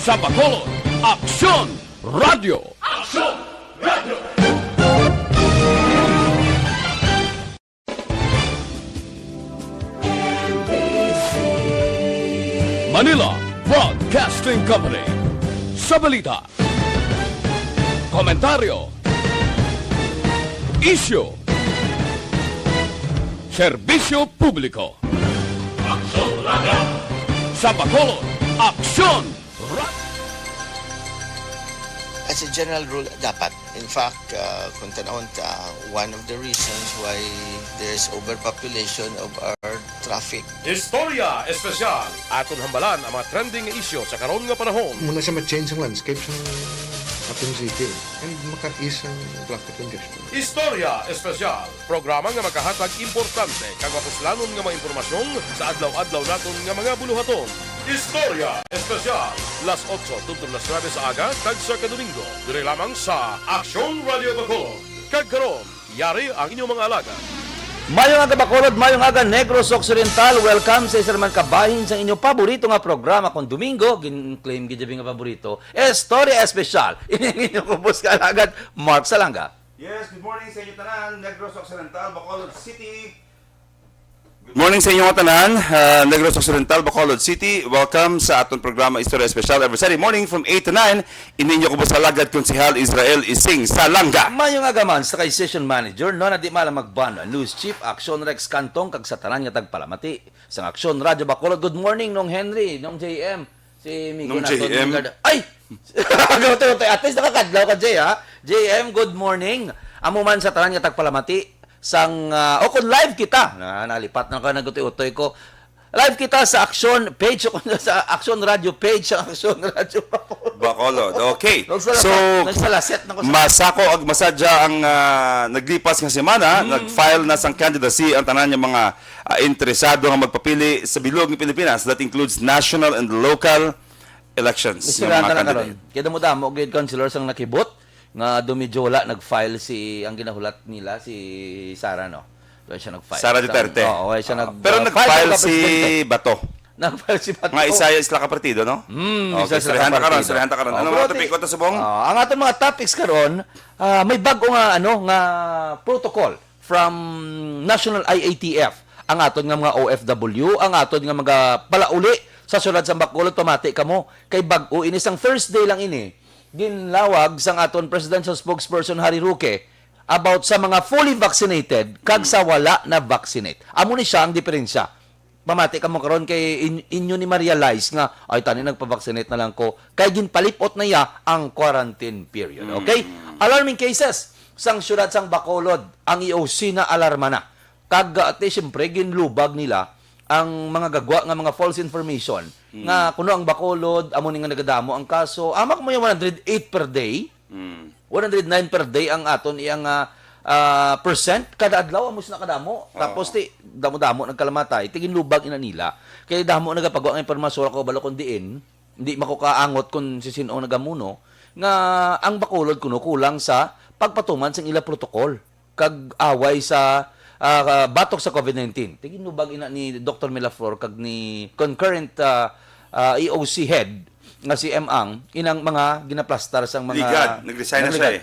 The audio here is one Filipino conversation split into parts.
Sa Bacolod, Aksyon Radio! Aksyon Radio! Manila Broadcasting Company. Sa balita, komentaryo, isyu, serbisyo publiko. Aksyon Radio! Sa Bacolod, Aksyon Radio! As a general rule, dapat. In fact, kung tanawin ka, one of the reasons why there's overpopulation of our traffic. Istorya Espesyal. Aton hambalan ang mga trending nga isyo sa karon nga panahon. Muna siya ma-change ang landscape sa atong city. And maka-ease ang traffic congestion. Istorya Espesyal. Programa nga makahatag importante kag mapuslanon nga mga impormasyon sa adlaw-adlaw naton nga mga buluhaton. Istorya Espesyal. Las 8 tuntun las 9 sa aga kag sa kadomingo. Dire lamang sa Aksyon Radio Bacolod. Kag karon, yari ang inyong mga alaga. Mayong aga Bacolod, mayong aga Negros Occidental. Welcome sa isa naman kabahin sa inyong paborito nga programa kung Domingo. Gin-claim gid nga paborito. Istorya Espesyal. Ini inyong kubos ka alagad, Mark Salanga. Yes, good morning sa inyo tanan, Negros Occidental, Bacolod City. Good morning sa inyo mga tanan, Negros Occidental, Bacolod City. Welcome sa aton programa Istorya Espesyal every Saturday morning from 8 to 9. Ininyo ko sa lagad Konsehal Israel Ising Salanga. Mayong aga man sa kay Session Manager, no na di mala magbano, News Chief, Aksyon Rex Cantong, kag sa tanan nga tagpalamati. Sa Aksyon Radio Bacolod, good morning nung Henry, nung JM. Si Migo Nung JM? Ay! At least nakakadlaw ka, Jay, ha? JM, good morning. Amo man sa tanan nga tagpalamati. Sang o kung live kita nalipat na ka nagutoy ko live kita sa Aksyon page o sa Aksyon Radio page sa Aksyon Radio Bacolod, okay. So, nagsalaset na ko sa masako ag masadya ang naglipas nga semana, nag-file na sang candidacy ang tanan nga mga interesado nga magpapili sa bilog ng Pilipinas. That includes national and local elections. Sila na karon. Kaya damo gid councilors ang nakibot nga dumidyola nag-file ang ginahulat nila si Sara, no? Kaya siya nag-file. Sara Duterte. Oo, siya pero nag-file si Bato. Nag-file si Bato. Nga isa isla ka partido, no? Okay, sirehanta karon. Ano mga topiko to subong? Ang aton mga topics karon, may bago nga nga protocol from National IATF. Ang aton nga mga OFW, ang aton nga mga palauli sa sulad sa Bacolod, pamati kamo kay bag-o ini sang Thursday lang ini. Ginlawag sang aton presidential spokesperson Harry Roque about sa mga fully vaccinated kag sa wala na vaccinate. Amo ni siya ang diferensya. Pamati ka mo karon kay inyo ni ma-realize nga ay tani nagpa-vaccinate na lang ko kay ginpalipot na ya ang quarantine period. Okay? Alarming cases sang syudad sang Bacolod, ang EOC na alarma na. Kag ate syempre ginlubag nila ang mga gagwa nga mga false information nga kuno ang Bacolod amo ni nga nagadamo ang kaso amak mo yung 108 per day 109 per day ang aton iyang percent kada adlaw amo na kadamo tapos ti damo-damo nagkalamatay tigin lubag ina nila kay damo nagapagawa ang impormasyon ko balo kun diin hindi makukaangot kun si sino nagamuno nga ang Bacolod kuno kulang sa pagpatuman sa ila protocol kag away sa batok sa COVID-19. Tigin lubag ina ni Dr. Milaflor kag ni concurrent EOC head nga si Ang inang mga ginaplastar sang mga Ligad, nag-resign na siya eh.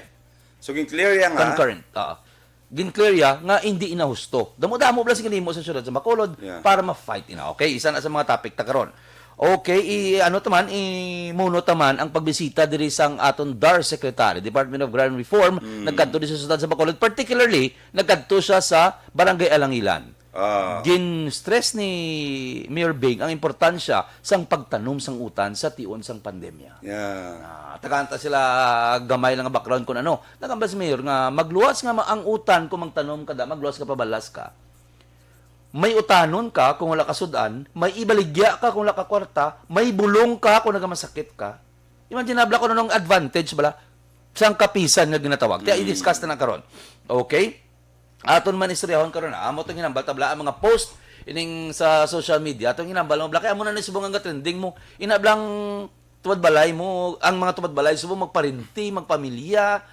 So, gin-clear yan nga. concurrent. Gin-clear ya nga hindi inahusto. Damo-damo blas ginimo sa syudad sa Bacolod para ma-fight ina. Okay, isa na sa mga topic ta karon. Okay, imuno taman ang pagbisita diri sang aton DAR Secretary, Department of Agrarian Reform, nagkadto sa syudad sa Bacolod, particularly nagkadto siya sa Barangay Alangilan. Gin-stress ni Mayor Bing ang importansya sang pagtanom sang utan sa tion sang pandemya. Tagaanta sila gamay lang nga background kun ano. Nagamba si Mayor nga magluwas nga ang utan kung magtanom kada, magluwas ka pabalas ka. May utanon ka kung wala ka sudan, may ibaligya ka kung wala ka kwarta, may bulong ka kung nagamasakit ka. Imagine nabla ko nung advantage bala sang kapisan nga ginatawag. Kaya i-discuss na karon. Okay? Aton man istoryahon karon amo tong ginambal tabla ang mga post ining sa social media atong ginambal mo kay amo na ni subong nga trending mo inablang tuwad balay mo ang mga tuwad balay subong magparinti, magpamilya,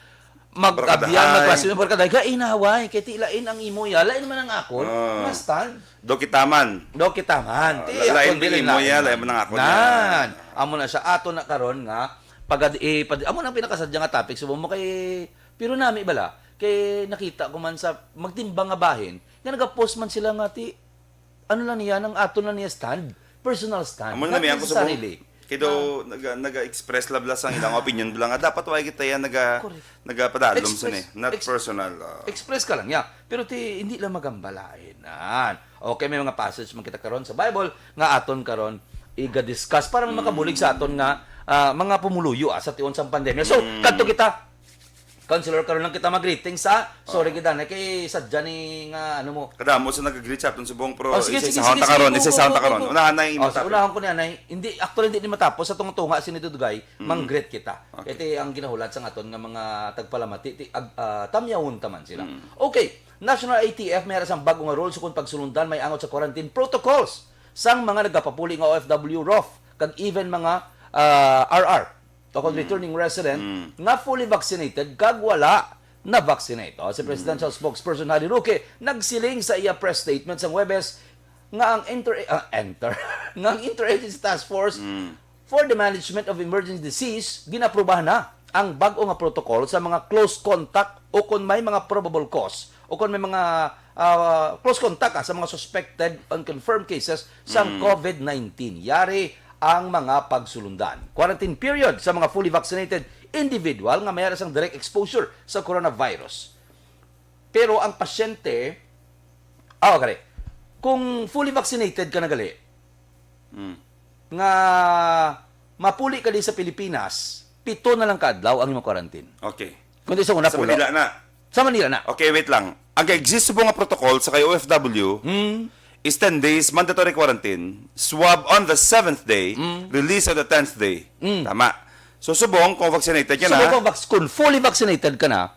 mag-abyan, magklase ng barkaday. Ka inaway, kay tilain ang imo ya. Lain man ang akon. Mastan. Do kitaman. Do kitaman. Lain din imo ya, lain man ang akon. Nan. amo na siya ato na karon nga amo nang pinakasadya nga topic subo mo kay pero nami bala kay nakita ko man sa magtimbang nga bahin nga nagapost man sila nga ti ano lang niya nang ato na niya stand personal stand Amo na not ako sa necessarily. Kido naga-express lablas ang ilang opinion lang nga dapat way kita yan Correct. nagapadalom sa ni, Express- not ex- personal. Express ka lang ya. Pero hindi lang magambalain. Okay, may mga passage man kita karon sa Bible nga aton karon iga-discuss parang makabulig sa aton nga mga pumuluyo sa tiyon sa pandemya. So, kadto kita Counselor, karon lang kita mag-greeting sa sorry kita na kay sadya ni nga ano mo. Kadamo sa nag-greet sa aton subong pro Sige, sige, isa-isahon sige, ta karon, sige, isa-isahon ta go, go, karon. go. Unahan na imo Sa unahan ko ni anay, hindi actually hindi ni matapos sa tunga si nito Dugay, mang-greet kita. Iti ang ginahulat sa aton nga mga tagpalamati tamyawon taman sila. Okay, National ATF may rasang bagong nga rules kung pagsulundan may angot sa quarantine protocols sang mga nagapapuli nga OFW ROF kag even mga RR o returning resident nga fully vaccinated kag wala na vaccinate. Si Presidential Spokesperson Harry Roque nagsiling sa iya press statement sa Webes nga ang nga ang Interagency Task Force for the Management of Emergency Disease ginaprubahan na ang bag-o nga protocol sa mga close contact o kung may mga probable cause o kung may mga close contact sa mga suspected unconfirmed cases sa COVID-19. Yari ang mga pagsulundan. Quarantine period sa mga fully vaccinated individual nga mayroon sang direct exposure sa coronavirus. Pero ang pasyente, okay, kung fully vaccinated ka na gali, nga mapuli ka din sa Pilipinas, 7 na lang kadlaw ang imong quarantine. Okay. Kundi sa una Sa pulo. Manila na. Sa Manila na. Okay, wait lang. Ang exist po nga protocol sa kay OFW is 10 days mandatory quarantine, swab on the 7th day, release on the 10th day. Tama. So subong kung vaccinated ka So, na, kung fully vaccinated ka na,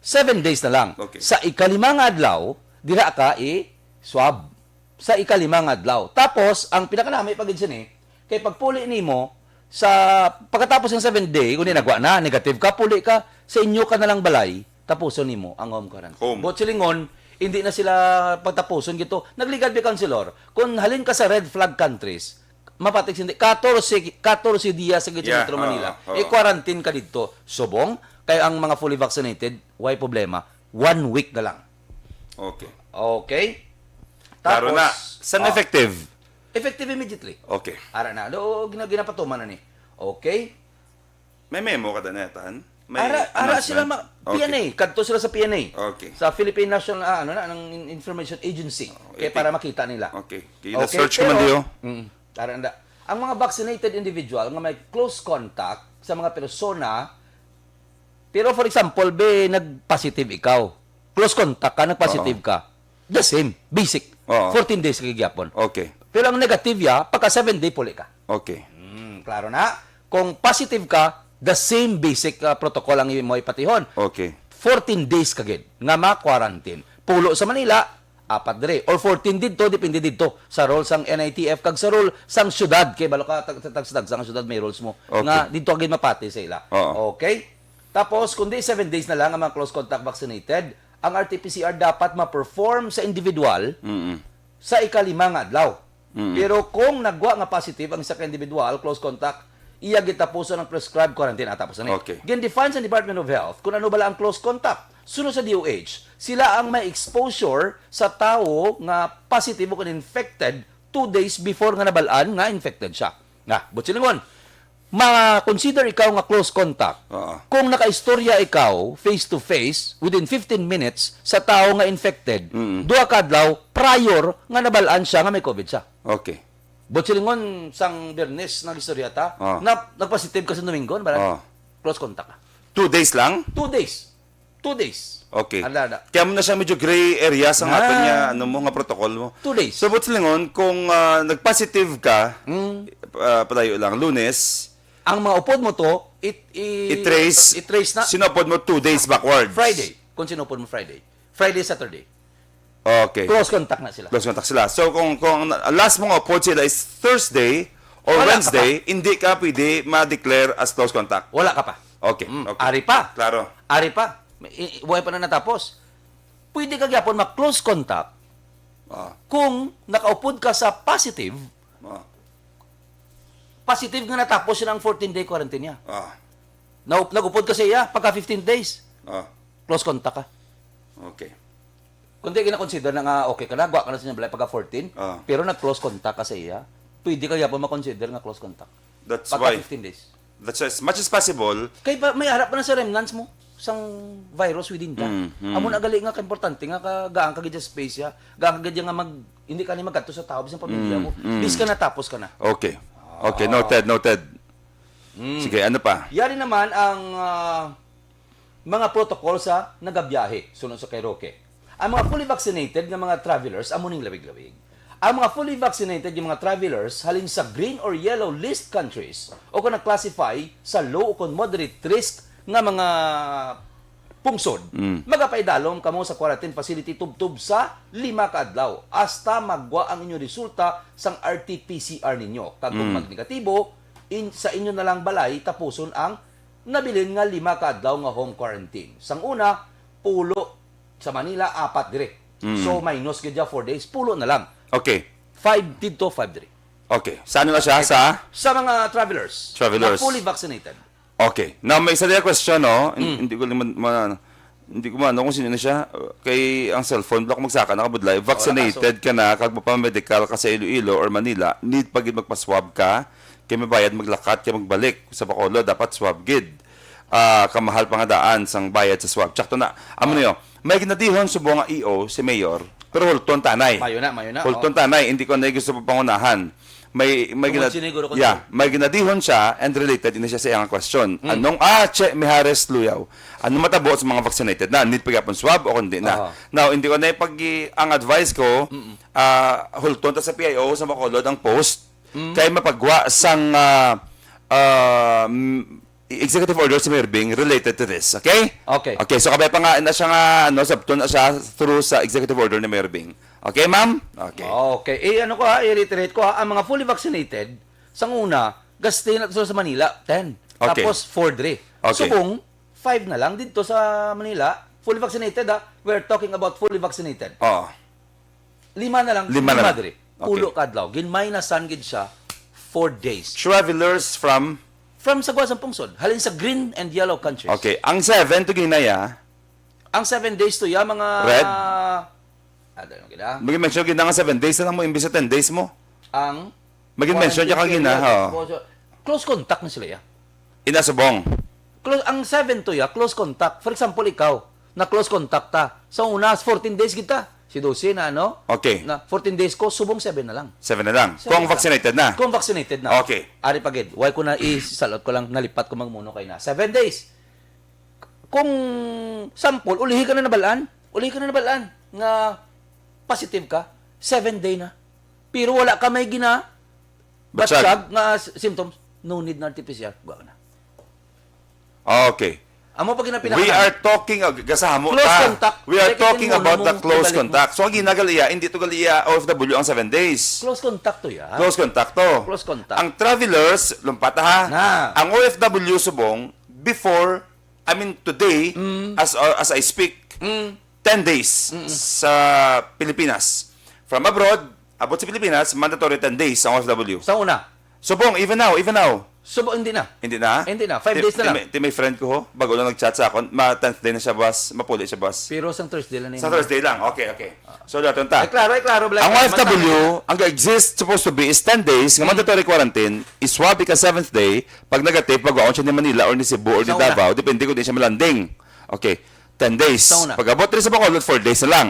7 days na lang. Okay. Sa ikalimang adlaw, dira ka i-swab. Sa ikalimang adlaw. Tapos, ang pinakanami pagid sini, kay pagpuli nimo sa pagkatapos ng 7 day, kung nagwa na, negative ka, puli ka, sa inyo ka na lang balay, tapuson nimo ang home quarantine. Home. But silingon, hindi na sila pagtapuson gito. Naglegal bi counselor, kung halin ka sa red flag countries, mapatik hindi 14 diya sa gitna Metro Manila. Quarantine ka dito. Subong kay ang mga fully vaccinated, why problema? 1 week na lang. okay. Okay? Klaro na. San effective? Effective immediately. Okay. Ara na. Do ginapatuman na ni. Okay? May memo ka na tan? May Ara sila Okay. PNA, kadto sila sa PNA. Okay. Sa Philippine National ng Information Agency. Kaya para makita nila. Okay. Kaya search ko man diyo. Tara anda. Ang mga vaccinated individual nga may close contact sa mga persona, pero for example, nag-positive ikaw. Close contact ka, nag-positive ka. The same, basic. Oo. 14 days kagyapon. Okay. Pero ang negative pagka 7 day puli ka. Okay. Klaro na. Kung positive ka, the same basic protocol ang mo ipatihon. Okay. 14 days kagid nga ma-quarantine. Pulo sa Manila, 4 dire. Or 14 dito, depende dito sa role sang NITF kag sa role sang syudad. Kay balo ka tagsadag sang syudad may rules mo. Okay. Nga dito agad mapati sa ila. Oo. Okay? Tapos, kundi 7 days na lang ang mga close contact vaccinated, ang RT-PCR dapat ma-perform sa individual sa ikalimang adlaw. Pero kung nagwa nga positive ang isa ka individual, close contact, iya gitapuso ng prescribed quarantine tapos na. Okay. Gin-define sa Department of Health kung ano bala ang close contact. Sunod sa DOH, sila ang may exposure sa tao nga positive o infected 2 days before nga nabalaan nga infected siya. Nga, butsilingon, ma-consider ikaw nga close contact. Oo. Kung nakaistorya ikaw face-to-face within 15 minutes sa tao nga infected, duha kadlaw prior nga nabalaan siya nga may COVID siya. Okay. Botsilingon sang Bernes nang istorya ta, na nagpositive ka sa Domingo, bala close contact ka. 2 days lang? 2 days. 2 days. Okay. Alada. Kaya mo na siya medyo gray area sa aton niya, ano mo nga protocol mo. 2 days. So, but silingon, kung nag-positive ka, palayo lang, Lunes, Ang mga upod mo to, i-trace na sinupod mo 2 days backwards. Friday. Kung sinupod mo Friday. Friday, Saturday. Okay. Close contact na sila. Close contact sila. So, kung ang last mo nga upod sila is Thursday or Wala ka Wednesday, hindi ka pwede ma-declare as close contact. Wala ka pa. Okay. Okay. Ari pa. Klaro. Ari pa. Buhay pa na natapos. Pwede ka gyapon ma-close contact kung nakaupod ka sa positive positive nga natapos siya ng 14-day quarantine niya. Ah. Nagupod kasi iya, pagka 15 days, Ah. close contact ka. Okay. Kung di kina-consider na nga okay ka na, gwa ka na sa niya balay pagka 14, Ah. pero nag-close contact ka sa iya, pwede ka pa ma-consider nga close contact. That's Pagka why. 15 days. That's as much as possible. Kaya pa, may harap pa na sa remnants mo, sang virus within ka. Amo na gali nga ka-importante nga gaan ka gid sa space ya, gaan ka gid nga hindi ka ni magkadto sa tao bisan pamilya mo. Bis ka na tapos ka na. Okay. Okay, noted. Sige, ano pa? Yari naman ang mga protocol sa nagabiyahe sunod sa kay Roque. Ang mga fully vaccinated nga mga travelers amo ning lawig-lawig. Ang mga fully vaccinated nga mga travelers halin sa green or yellow list countries o kung na-classify sa low o kung moderate risk nga mga pungsod, magapaidalom kamo sa quarantine facility tubtub sa 5 ka adlaw hasta magwa ang inyong resulta sang RT-PCR ninyo. Kag kung magnegatibo, sa inyo na lang balay tapuson ang nabilin nga 5 ka adlaw nga home quarantine. Sang una, pulo sa Manila, 4 dire. So minus gid 4 days, pulo na lang. Okay. 5 dito, 5 dire. Okay. Saan na siya? Sa mga travelers. Travelers. Na fully vaccinated. Okay. Now, may isa din question, no? Hindi ko hindi ko kung sino na siya. Kay ang cellphone, block magsaka, nakabudlay. Vaccinated ka na, kag medical ka sa Iloilo or Manila, need pa gid magpa-swab ka, kay mabayad maglakat, kay magbalik sa Bacolod, dapat swab gid. Kamahal pa nga daan sang bayad sa swab. Tsakto na. Amo niyo, may ginadihon subo nga EO, si Mayor, pero hulton tanay. Mayo na. Hulton tanay, hindi ko na gusto pa pangunahan. May Siniguro ko may ginadihon siya and related ini siya sa iyang question. Anong Mijares Luyaw. Ano matabo sa mga vaccinated na need pagyapon swab o kundi na. Now hindi ko na ang advice ko hulton ta sa PIO sa Bacolod ang post kay mapagwa sang executive order si Mayor Bing related to this. Okay? Okay, so kabay pa nga na siya nga sabton na siya through sa executive order ni Mayor Bing. Okay, ma'am? Okay. Okay. Ano ko i-reiterate ko ang mga fully vaccinated, sang una, gastin na sa Manila, 10. Okay. Tapos 4 dire. Okay. So kung 5 na lang dito sa Manila, fully vaccinated we're talking about fully vaccinated. Oh. 5 na lang, 5 na lang. dire. Okay. Pulo kadlaw. Ginmay na sangid siya 4 days. Travelers from From Sagwa sa Pungsod, halin sa green and yellow countries. Okay, ang 7 to ginaya. Ang 7 days to mga Red? Ano gina? Mag-mention gina nga 7 days na lang mo imbis sa 10 days mo. Ang Mag-mention ka gina, close contact na sila ya. Inasubong. Ang 7 to close contact. For example, ikaw, na close contact ta. Sa una, 14 days kita. Si 12 na, Okay. Na 14 days ko, subong 7 na lang. 7 na lang. 7 Kung na. vaccinated na. Kung vaccinated na. Okay. Ari pagid. Why ko na isalot ko lang, nalipat ko magmuno kay na. 7 days. Kung sample, ulihi ka na nabalaan. Nga positive ka, 7 day na. Pero wala ka may batsyag nga symptoms, no need na RT-PCR. Gawa na. Okay. Amo pag ginapinaka. We are talking gasamo Close ta. contact. We are Like, talking itin mo about na the mong close ibalik mo. contact. So ang ginagaliya, hindi to galiya OFW ang 7 days. Close contact to Close contact to. Close contact. Ang travelers, lumpata ha. Na. Ang OFW subong today as I speak 10 days sa Pilipinas. From abroad, abot sa Pilipinas, mandatory 10 days ang OFW. Sa una. Subong, even now. Subo, hindi na. Hindi na? Hindi na. 5 days na lang. May friend ko ho, bago lang nag-chat sa akin, 10th day na siya bus, mapuli siya bus. Pero sang Thursday lang na Sa Thursday lang, okay. So, daton ta. Ay, klaro. Ang OFW, ang exist supposed to be is 10 days, nga mandatory quarantine, iswab ka 7th day, pag negative, pag-aon siya ni Manila or ni Cebu or ni Sa una. Davao, depende kung di siya malanding. Okay, 10 days. Sa una. Pag abot rin sa Bacolod, 4 days na lang.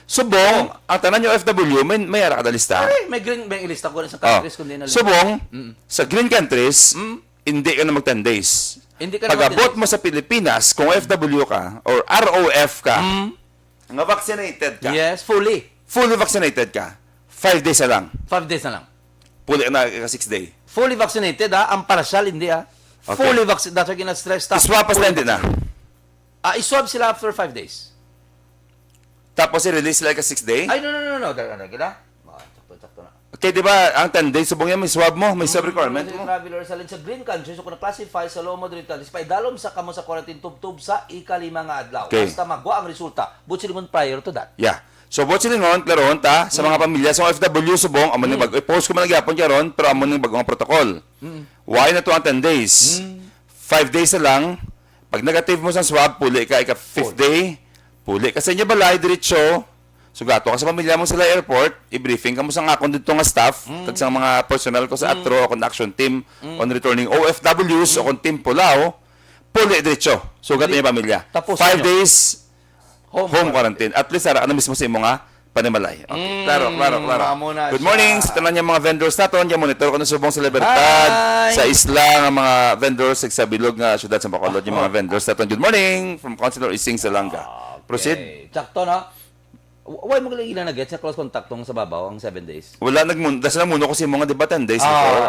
Subong, ang tanan yung OFW, may ara ka na lista. Ay, may ilista ko rin sa Oh. countries kundi na. Subong, sa green countries, hindi ka na mag 10 days. Hindi ka na Pag abot mag-10 mo sa Pilipinas, kung OFW ka, or ROF ka, nga vaccinated ka, Yes, fully. fully vaccinated ka, 5 days na lang. 5 days na lang. Puli ka na ka 6 day. Fully vaccinated ang partial hindi Okay. Fully vaccinated. That's why gina-stress ta. Iswap pas din na. Iswab sila after 5 days. Tapos i-release like a 6 day. Ay, no. Gina. Sakto na. Okay, di ba, ang 10 days, subong yan, may swab mo, may swab requirement Kung mo. traveler sa green country, so kung na-classify sa law mo dito, despite dalom sa kamo sa quarantine tub-tub sa ikalima nga adlaw. Okay. Basta magwa ang resulta. But silingon prior to that. Yeah. So, bot silingon, klaron ta, sa mga pamilya, sa mga OFW, subong, amon yung post ko man nagyapon karon pero amon yung bagong protocol. Why na to ang 10 days? 5 days na lang, pag negative mo sa swab, puli ka, ika 5th day, puli ka sa inyo balay, diretso, sugato ka sa pamilya mo sila airport, i-briefing ka mo sa akon dito nga staff, kag sa mga personnel ko sa ATRO, akong action team, on returning OFWs, akong team Pulao, puli diretso, sugat niyo pamilya. Tapos 5 ninyo. days, home quarantine. At least, ara, ano mismo sa imo nga, panimalay. Okay. Klaro. Amo na Good siya. morning sa tanan yung mga vendors naton. Yung monitor ko na subong sa Libertad, Hi! sa isla nga mga vendors sa Bilog nga syudad sa Bacolod, yung mga vendors naton. Good morning from Councilor Ising Salanga. Proceed. Okay. Sakto na. Why mo kailangan na-get sa close contact tong sa babaw ang 7 days? Wala das na muno ko si mga diba 10 days before.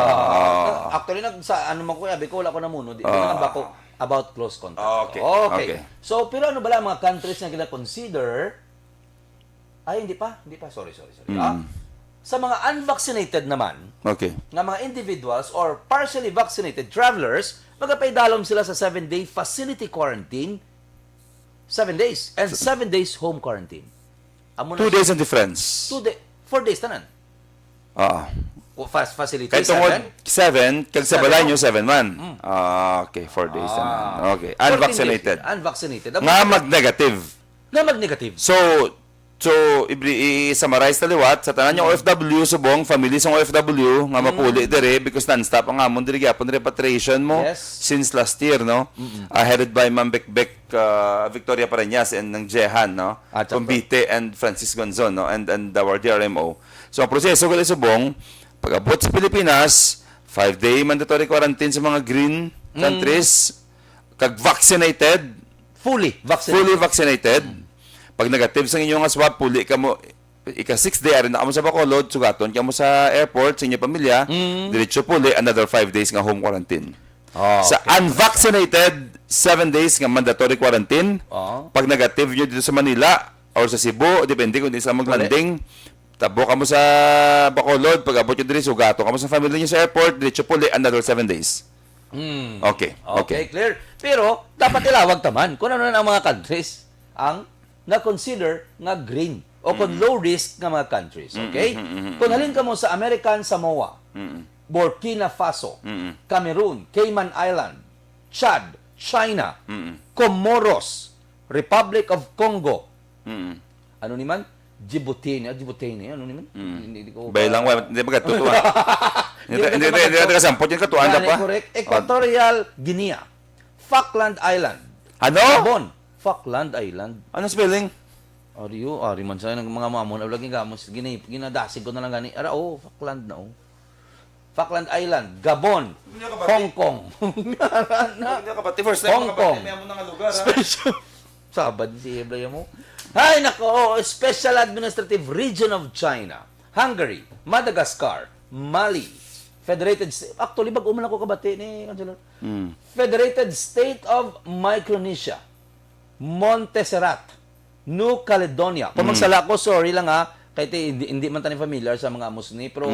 Actually, sa ano man ko, abi ko, wala ko na muno. Di naman ba ko about close contact. Okay. Okay. So, pero ano bala ang mga countries na kina-consider? Ay, hindi pa. Sorry. Sa mga unvaccinated naman, Okay. nga mga individuals or partially vaccinated travelers, magpapaidalom sila sa 7-day facility quarantine, 7 days, and 7 days home quarantine. Amo 2 na days ang difference. 4 days tanan. Oo. Fast facility, Kahit tungod 7, kag sa 7 balay no? nyo 7 man. Okay, 4 days naman. Okay. Unvaccinated. 14 days. Unvaccinated. Nga mag-negative. Na mag-negative. So i-summarize na liwat sa tanan yung OFW subong family sa OFW nga mapuli dire because non-stop ang amon diri gyapon repatriation mo Yes. since last year no. Headed by Ma'am Bekbek Victoria Pareñas and ng Jehan no. At Convite and Francis Gonzon no and our DRMO. So ang proseso gali subong pag-abot sa Pilipinas 5-day mandatory quarantine sa mga green countries kag vaccinated Fully fully vaccinated. Pag negative sa inyong swab, puli ka mo, ika 6 day, arin na ka mo sa Bacolod, sugaton ka mo sa airport, sa inyong pamilya, diretso puli, another 5 days nga home quarantine. Sa unvaccinated, 7 days nga mandatory quarantine. Pag negative nyo dito sa Manila, or sa Cebu, depende kung di sila maglanding, tabo ka mo sa Bacolod, pag abot nyo dito, sugato ka mo sa family nyo sa airport, diretso puli, another 7 days. Okay. Okay, clear. Pero, dapat ilawag taman kung ano na ang mga countries ang na-consider nga green o kung low risk nga mga countries. Okay? Kung halin ka mo sa American Samoa, Burkina Faso, Cameroon, Cayman Island, Chad, China, Comoros, Republic of Congo, ano ni man? Djibouti, ano ni man? Hindi ko Baylang, hindi ba katutuan? Hindi ka sampot yung katuan na pa. Correct. Equatorial Guinea, Falkland Island, Ano? Gabon, Falkland Island. Ano spelling? Ari man sa ng mga mamon, lagi gamos, ginadasig ko na lang gani. Falkland na Falkland Island, Gabon, Hong Kong. Hong Kong. Special. Sabad si Hebraya mo. Ay, nako, Special Administrative Region of China, Hungary, Madagascar, Mali, Federated State. Actually, bago man ako kabati ni Councilor. Federated State of Micronesia, Montserrat, New Caledonia. Kung magsala ko, sorry lang ha, kahit hindi man tayo familiar sa mga Musni, pero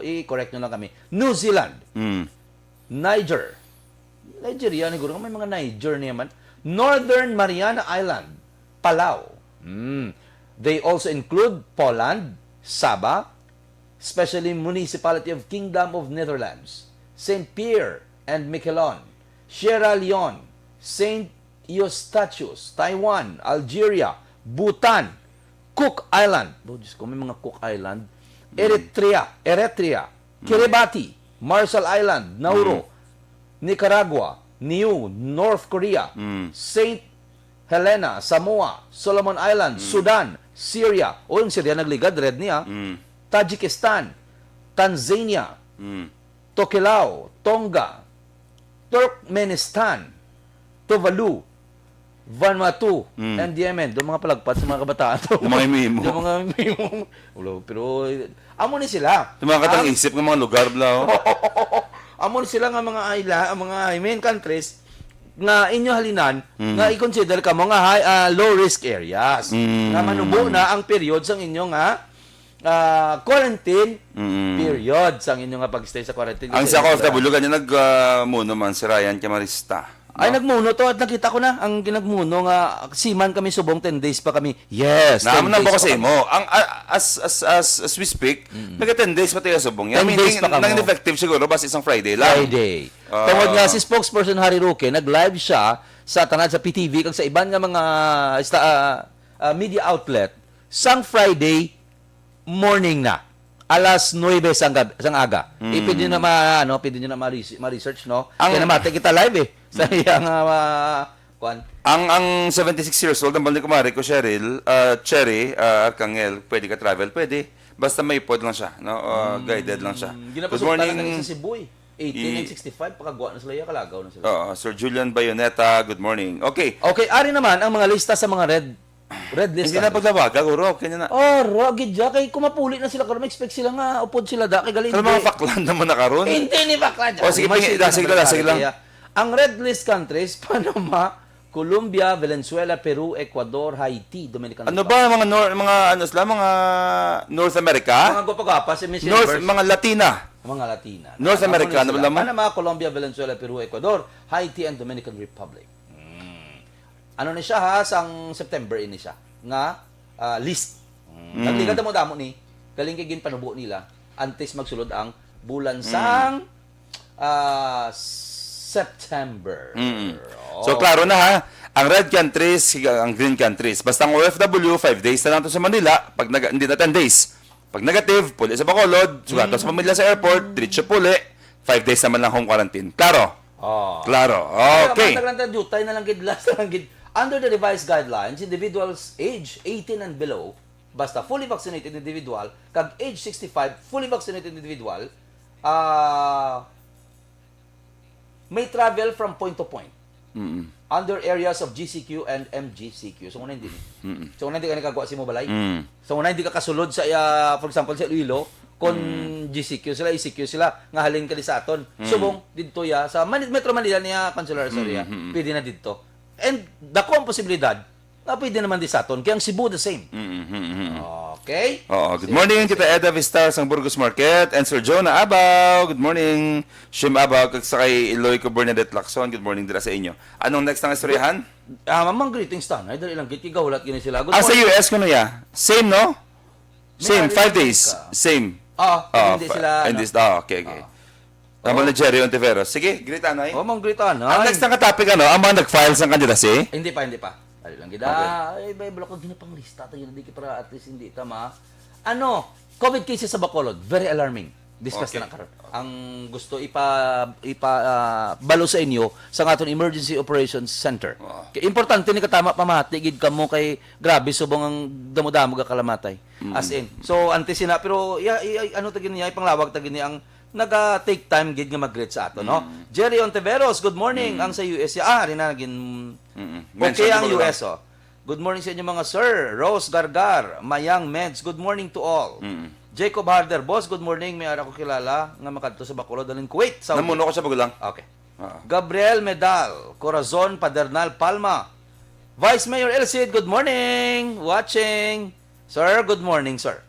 i-correct nyo lang kami. New Zealand, Nigeria, siguro may mga Niger naman. Northern Mariana Island, Palau. They also include Poland, Sabah, especially Municipality of Kingdom of Netherlands, St. Pierre and Miquelon, Sierra Leone, St. Eustatius, Taiwan, Algeria, Bhutan, Cook Island, Diyos ko, may mga Cook Island, Eritrea, Kiribati, Marshall Island, Nauru, Nicaragua, North Korea, St. Helena, Samoa, Solomon Islands, Sudan, Syria, yung Syria nagligad, red niya, Tajikistan, Tanzania, Tokelau, Tonga, Turkmenistan, Tuvalu, Vanuatu, and Yemen. Doon mga palagpat sa mga kabataan. Yung mga imimo. Yung mga imimo. Pero, amo ni sila. Yung mga katang isip ng mga lugar bla. Amo ni sila nga mga main countries nga inyo halinan nga i-consider ka mga low risk areas. Nga manubo na ang period sa inyo nga quarantine period sa inyong nga pag-stay sa quarantine. Ang Kasi sa extra. OFW ganyan muno man si Ryan Camarista. Ay, nagmuno to at nakita ko na ang ginagmuno nga siman kami subong 10 days pa kami. Yes, 10 Naman na days po kasi pa kami. mo. Ang as we speak, naga 10 days pa tayo subong. 10 days pa kamo. Nang effective siguro basta isang Friday lang. Friday. Tungod nga si spokesperson Harry Roque, nag-live siya sa tanad sa PTV kag sa iban nga mga media outlet sang Friday morning na. Alas 9 sang aga. Pwede nyo na pwede nyo na ma-research, no? Ang- Kaya namate kita live sa iyang kwan. Ang 76 years old ang balik kumari ko Cheryl, Cherry, Arcangel, pwede ka travel, pwede. Basta may pod lang siya, no? Guided lang siya. Good Ginapasok na morning. sa Cebu. 18 and 65 pakagawa na sila, kalagaw na sila. Sir Julian Bayoneta, good morning. Okay. Okay, ari naman ang mga lista sa mga red list. Hindi na paglawaga, guro. Kanya na. Oh, ragid ja kay kumapuli na sila karon expect sila nga upod sila da kay gali. Ano mga faklan naman na karon? Hindi ni bakla dyan. O, sige, sige lang. Ang red list countries, Panama, Colombia, Venezuela, Peru, Ecuador, Haiti, Dominican Ano Republic. ba mga North America? Mga gwapa-gwapa si Miss North, Universe. mga Latina. Mga Latina. North America, ano ba naman? Panama, Colombia, Venezuela, Peru, Ecuador, Haiti, and Dominican Republic. Ano ni siya ha? Sang September ini siya. Nga list. Nagligad mo damo ni. Galing kay ginpanubo nila. Antes magsulod ang bulan sang September. So, klaro na ha. Ang red countries, ang green countries. Basta ang OFW, 5 days na lang to sa Manila. Pag hindi na 10 days. Pag negative, puli sa Bacolod. Sugato sa pamilya sa airport. Diretso puli. 5 days naman lang home quarantine. Klaro? Klaro. Okay. Jutay na lang gid last na lang gid. Under the revised guidelines, individuals age 18 and below, basta fully vaccinated individual, kag age 65, fully vaccinated individual, may travel from point to point. Under areas of GCQ and MGCQ. So, una hindi. So, una hindi ka nakagawa si Mobalay. So, una hindi ka kasulod sa, for example, sa Iloilo, kung GCQ sila, ECQ sila, nga halin ka sa aton. Subong, dito ya, sa Metro Manila niya, Consular area, pwede na dito. And dako ang posibilidad na pwede naman di sa aton. Kaya ang Cebu, the same. Okay? Good morning, Tita Eda Vistar sa Burgos Market and Sir Jonah Abaw. Good morning. Shim Abaw, kag sa kay Eloy ko Bernadette Lacson. Good morning dira sa inyo. Anong next na istoryahan? Mamang greetings ta. Ay, dali lang. Gigahulat gini sila. Good Sa morning. US kuno ya. Same, no? Same, May 5 days. ka. Same. Hindi sila. And this, okay. Tama na Jerry Ontiveros. Sige, greet anay. Mamang greetan. Ang next na topic ang mga nag-file sa candidacy. Hindi pa. Dali lang. Gida. Ay, may blok ko ginapang lista. Tayo hindi para at least hindi tama. COVID cases sa Bacolod. Very alarming. Discuss Okay. na karon. Ang gusto balo sa inyo sa aton Emergency Operations Center. Kaya importante ni katama pamati gid kamo kay grabe subong ang damo-damo ga kalamatay. As in. So antes na pero ano ta gini panglawag ta gini ang naga-take time gid nga mag-greet sa ato, no? Jerry Ontiveros, good morning. Ang sa US, rin na naging okay ang US, oh. Good morning sa inyo mga sir. Rose Gargar, Mayang Meds, good morning to all. Jacob Harder, boss, good morning. May ara ko kilala nga makadto sa Bacolod daling Kuwait, Saudi. Namuno ko sa bagulang. Okay. Gabriel Medal, Corazon Padernal Palma. Vice Mayor Elcid, good morning. Watching. Sir, good morning, sir.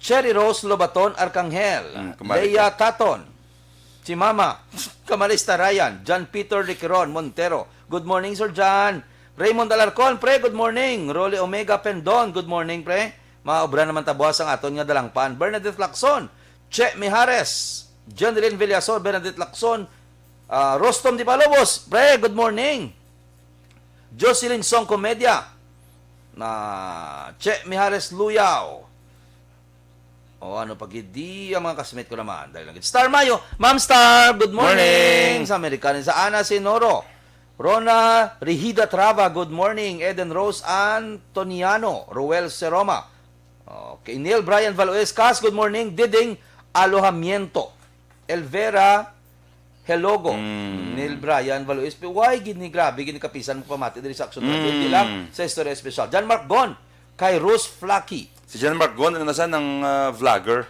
Cherry Rose Lobaton Arcangel. kumari Leia Taton. Si Mama. Kamalista Ryan. John Peter Liqueron Montero. Good morning, Sir John. Raymond Alarcon, pre, good morning. Rolly Omega Pendon, good morning, pre. Mga obra naman tabuas ang aton nga dalangpan. Bernadette Lacson. Che Mijares. Jenrilyn Villasor, Bernadette Lacson. Rostom Di Palobos, pre, good morning. Jocelyn Song Comedia. Che Mijares Luyaw. ano pagidi ang mga kasmate ko naman. Dahil lang. Star Mayo, Ma'am Star, good morning. Sa Amerikanin, sa Ana Sinoro. Rona Rigida Trava, good morning. Eden Rose Antoniano, Ruel Seroma. Okay, Neil Brian Valoes Cas, good morning. Diding Alohamiento. Elvera Helogo. Neil Brian Valoes. Why gini grabe gini kapisan mo pamati diri sa action. Hindi lang sa Story Special. John Mark Gon, kay Rose Flaky. Si John Mark Gon, ano na siya, ng vlogger.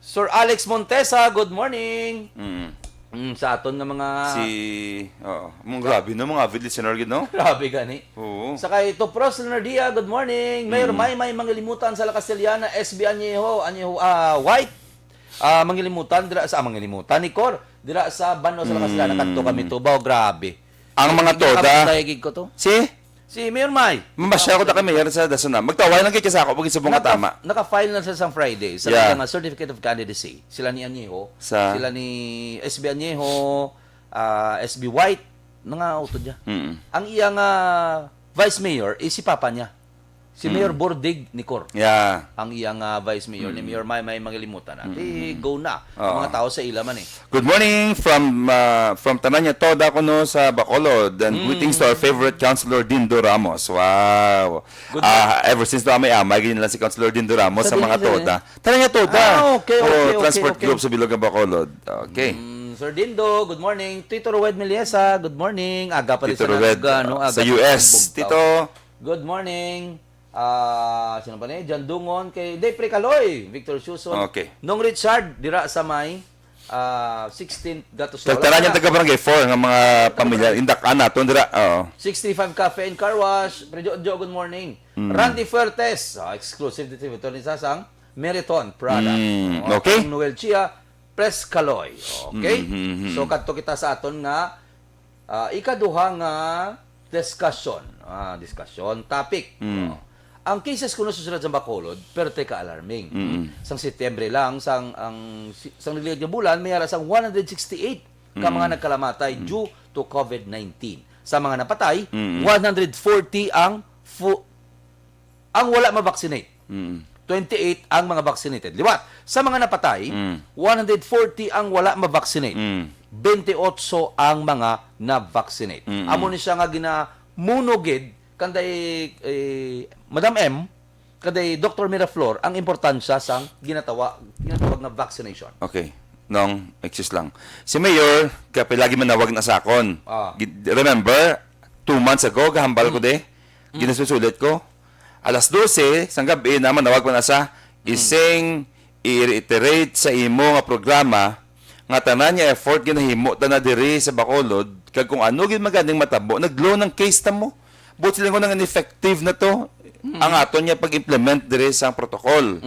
Sir Alex Montesa, good morning. Sa aton nga mga mong grabe no, mga avid listener gid no? grabe gani. Oo. Saka ito, Pros Leonardia, good morning. Mayor may mangilimutan sa La Castellana, SB Añejo, White. Mangilimutan dira sa mangilimutan ni Cor dira sa Bano sa La Castellana kadto kami tubaw, grabe. Ang mga toda. Gig ko to. Si Mayor May. Mambasya ko ta kay Mayor sa Dasona. Magtaway lang kay sa ako pag subong tama. Naka-file na sa Friday sa Yeah. kanyang certificate of candidacy. Sila ni Añejo, Sa- sila ni SB Añejo, SB White, auto dia. Ang iyang vice mayor is si papa niya. Si Mayor Bordig ni Cor. Yeah. Ang iyang vice mayor ni Mayor May mangilimutan. Go na. Ang mga tao sa ilaman eh. Good morning from Tananya Toda kuno sa Bacolod, and greetings to our favorite Councilor Dindo Ramos. Wow. Ever since na may amay ganyan lang si Councilor Dindo Ramos sa Sa mga Dindo, Toda. Tananya Toda. Okay. Transport Group sa Bilog ng Bacolod. Okay. Sir Dindo, good morning. Tito Rued Meliesa, good morning. Aga pa rin Tito Rued sa US. Tito. Good morning. Sino pa ni? Jan Dungon kay Depre Caloy, Victor Suson. Okay. Nong Richard dira sa may 16th Gatos. Tananya taga Barangay 4 nga mga pamilya indak ana ton dira. Oo. 65 Cafe and Car Wash. Prejo good morning. Randy Fuertes, exclusive distributor ni Sasang Meriton Product. Okay. Ang Noel Chia, Press Caloy. Okay? So kadto kita sa aton nga ikaduha nga discussion topic. Ang cases kuno susunod sa Bacolod perte ka alarming. Sang Setyembre lang sang nililig nga bulan may ara sang 168 ka mga nagkalamatay due to COVID-19. Sa mga napatay, 140 ang wala ma-vaccinate. 28 ang mga vaccinated. Liwat, sa mga napatay, 140 ang wala ma-vaccinate. 28 ang mga na-vaccinate. Amo ni siya nga ginamunogid kanday Madam M, kanday Dr. Miraflor, ang importansya sang ginatawag na vaccination. Okay. Nong, excuse lang. Si Mayor, kapag lagi manawag na sa akon. Remember, 2 months ago, gahambal ko ginasusulit ko. Alas 12, sang gabi, na manawag ko na sa ising i-reiterate sa imo nga programa nga tanan niya effort ginahimo ta na diri sa Bacolod kag kung ano gid maganing matabo naglow ng case ta mo. But sila ko nang effective na to ang aton niya pag-implement diri sa protocol.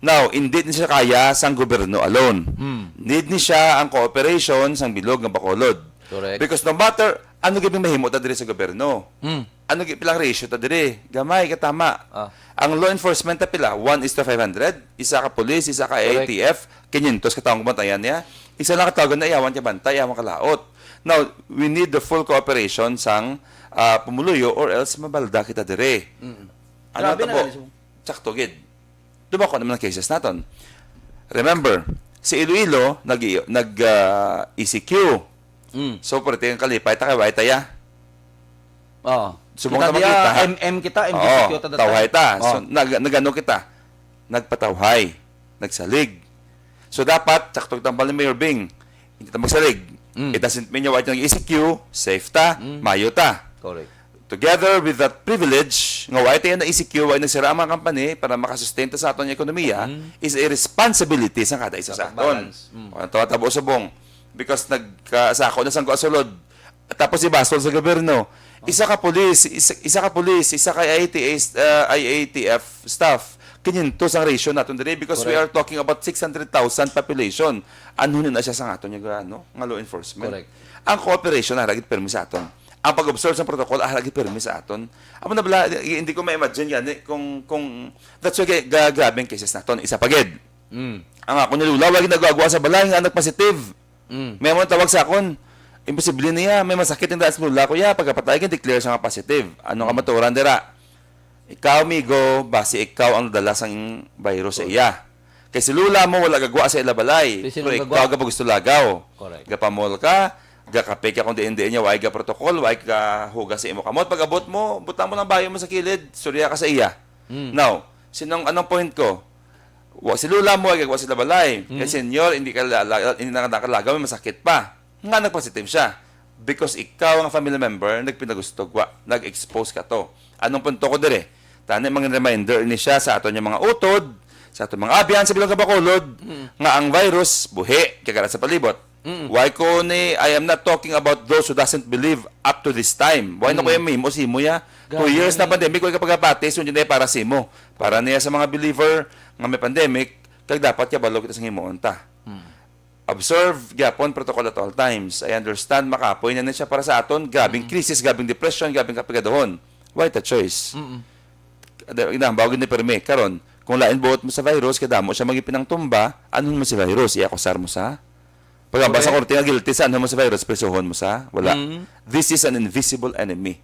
Now, hindi ni siya kaya sang gobyerno alone. Need ni siya ang cooperation sang bilog nga Bacolod. Correct. Because no matter ano gid mahimo ta diri sa gobyerno. Ano gid pilang ratio ta diri? Gamay ka tama. Ang law enforcement ta pila 1:500, isa ka police, isa ka ATF, 500 ka taong bantayan niya. Isa lang ka tawagan na iyawan niya bantay, iyawan ka laot. Now, we need the full cooperation sang pumuluyo or else mabalda kita dire. Ano Grabe ta na po? ganis mo. Sakto gid. Dumako naman ang cases naton. Remember, si Iloilo ECQ. So, pwede kang kalipay, takaway tayo. Subong Kita ta dia makita, ha? MM kita, MDC kita dati. tawhay ta. So, nagano kita? Nagpatawhay. Nagsalig. So, dapat, saktog tambal ni Mayor Bing, hindi ta magsalig. It doesn't mean yung ECQ, safe ta, mayo ta. Correct. Together with that privilege, nga why tayo na ECQ, why nagsira ang mga company para makasustenta sa aton yung ekonomiya, is a responsibility sa kada isa sa aton. Ito tabo subong. Because nagkasako na sang kasulod, tapos ibasol sa gobyerno. Isa ka police, isa ka IATF staff. Kinito sang ratio naton diri because we are talking about 600,000 population. Ano na siya sa aton nga law enforcement. Correct. Ang cooperation na lagi permi sa aton. Ang pag-observe sa protocol lagi permi sa aton. Amo na bala, hindi ko ma-imagine yan kung that's why grabing cases naton isa pagid. Ang ako nilulaw lagi nagagawa sa balay nga nagpositive. May mga tawag sa akon. Imposible niya, may masakit yung dahil sa lula ko ya, pagkapatay ka, declare siya nga positive. Ano ka maturan dira? Ikaw, migo, base ikaw ang dala sang virus sa iya. Kasi lula mo, wala gagwa sa ilabalay. Pero ikaw ka gusto lagaw. Correct. Gapamol ka, gakape ka kung diin-diin niya, why ka protocol, why ka hugas sa imo kamot. Pag abot mo, butang mo ng bayo mo sa kilid, surya ka sa iya. Now, anong point ko? Si lula mo, why gagwa sa ilabalay. Kasi senior, hindi na nakalagaw, may masakit pa. Nga nag-positive siya. Because ikaw ang family member, nagpinagustog, nag-expose ka to. Anong punto ko dire? Tani mga reminder ni siya sa aton yung mga utod, sa aton mga abyan sa bilog Bacolod, nga ang virus buhi kagara sa palibot. Why ko ni, I am not talking about those who doesn't believe up to this time. Why na ko yung mimo, si mo ya? 2 years na pandemic, ko kapagapate, so hindi na para si mo. Para niya sa mga believer nga may pandemic, kag dapat ya balo kita sa himuon ta. Observe gyapon protocol at all times. I understand makapoy na siya para sa aton, gabing crisis, gabing depression, gabing kapigadahon. Why the choice? Inambaw gid ni permi karon kung lain buot mo sa virus kada mo siya magipinang tumba, anong mo si virus? Iakusar mo sa? Pag ang basa korte nga guilty sa ano mo sa virus, presohon mo sa? Wala. This is an invisible enemy.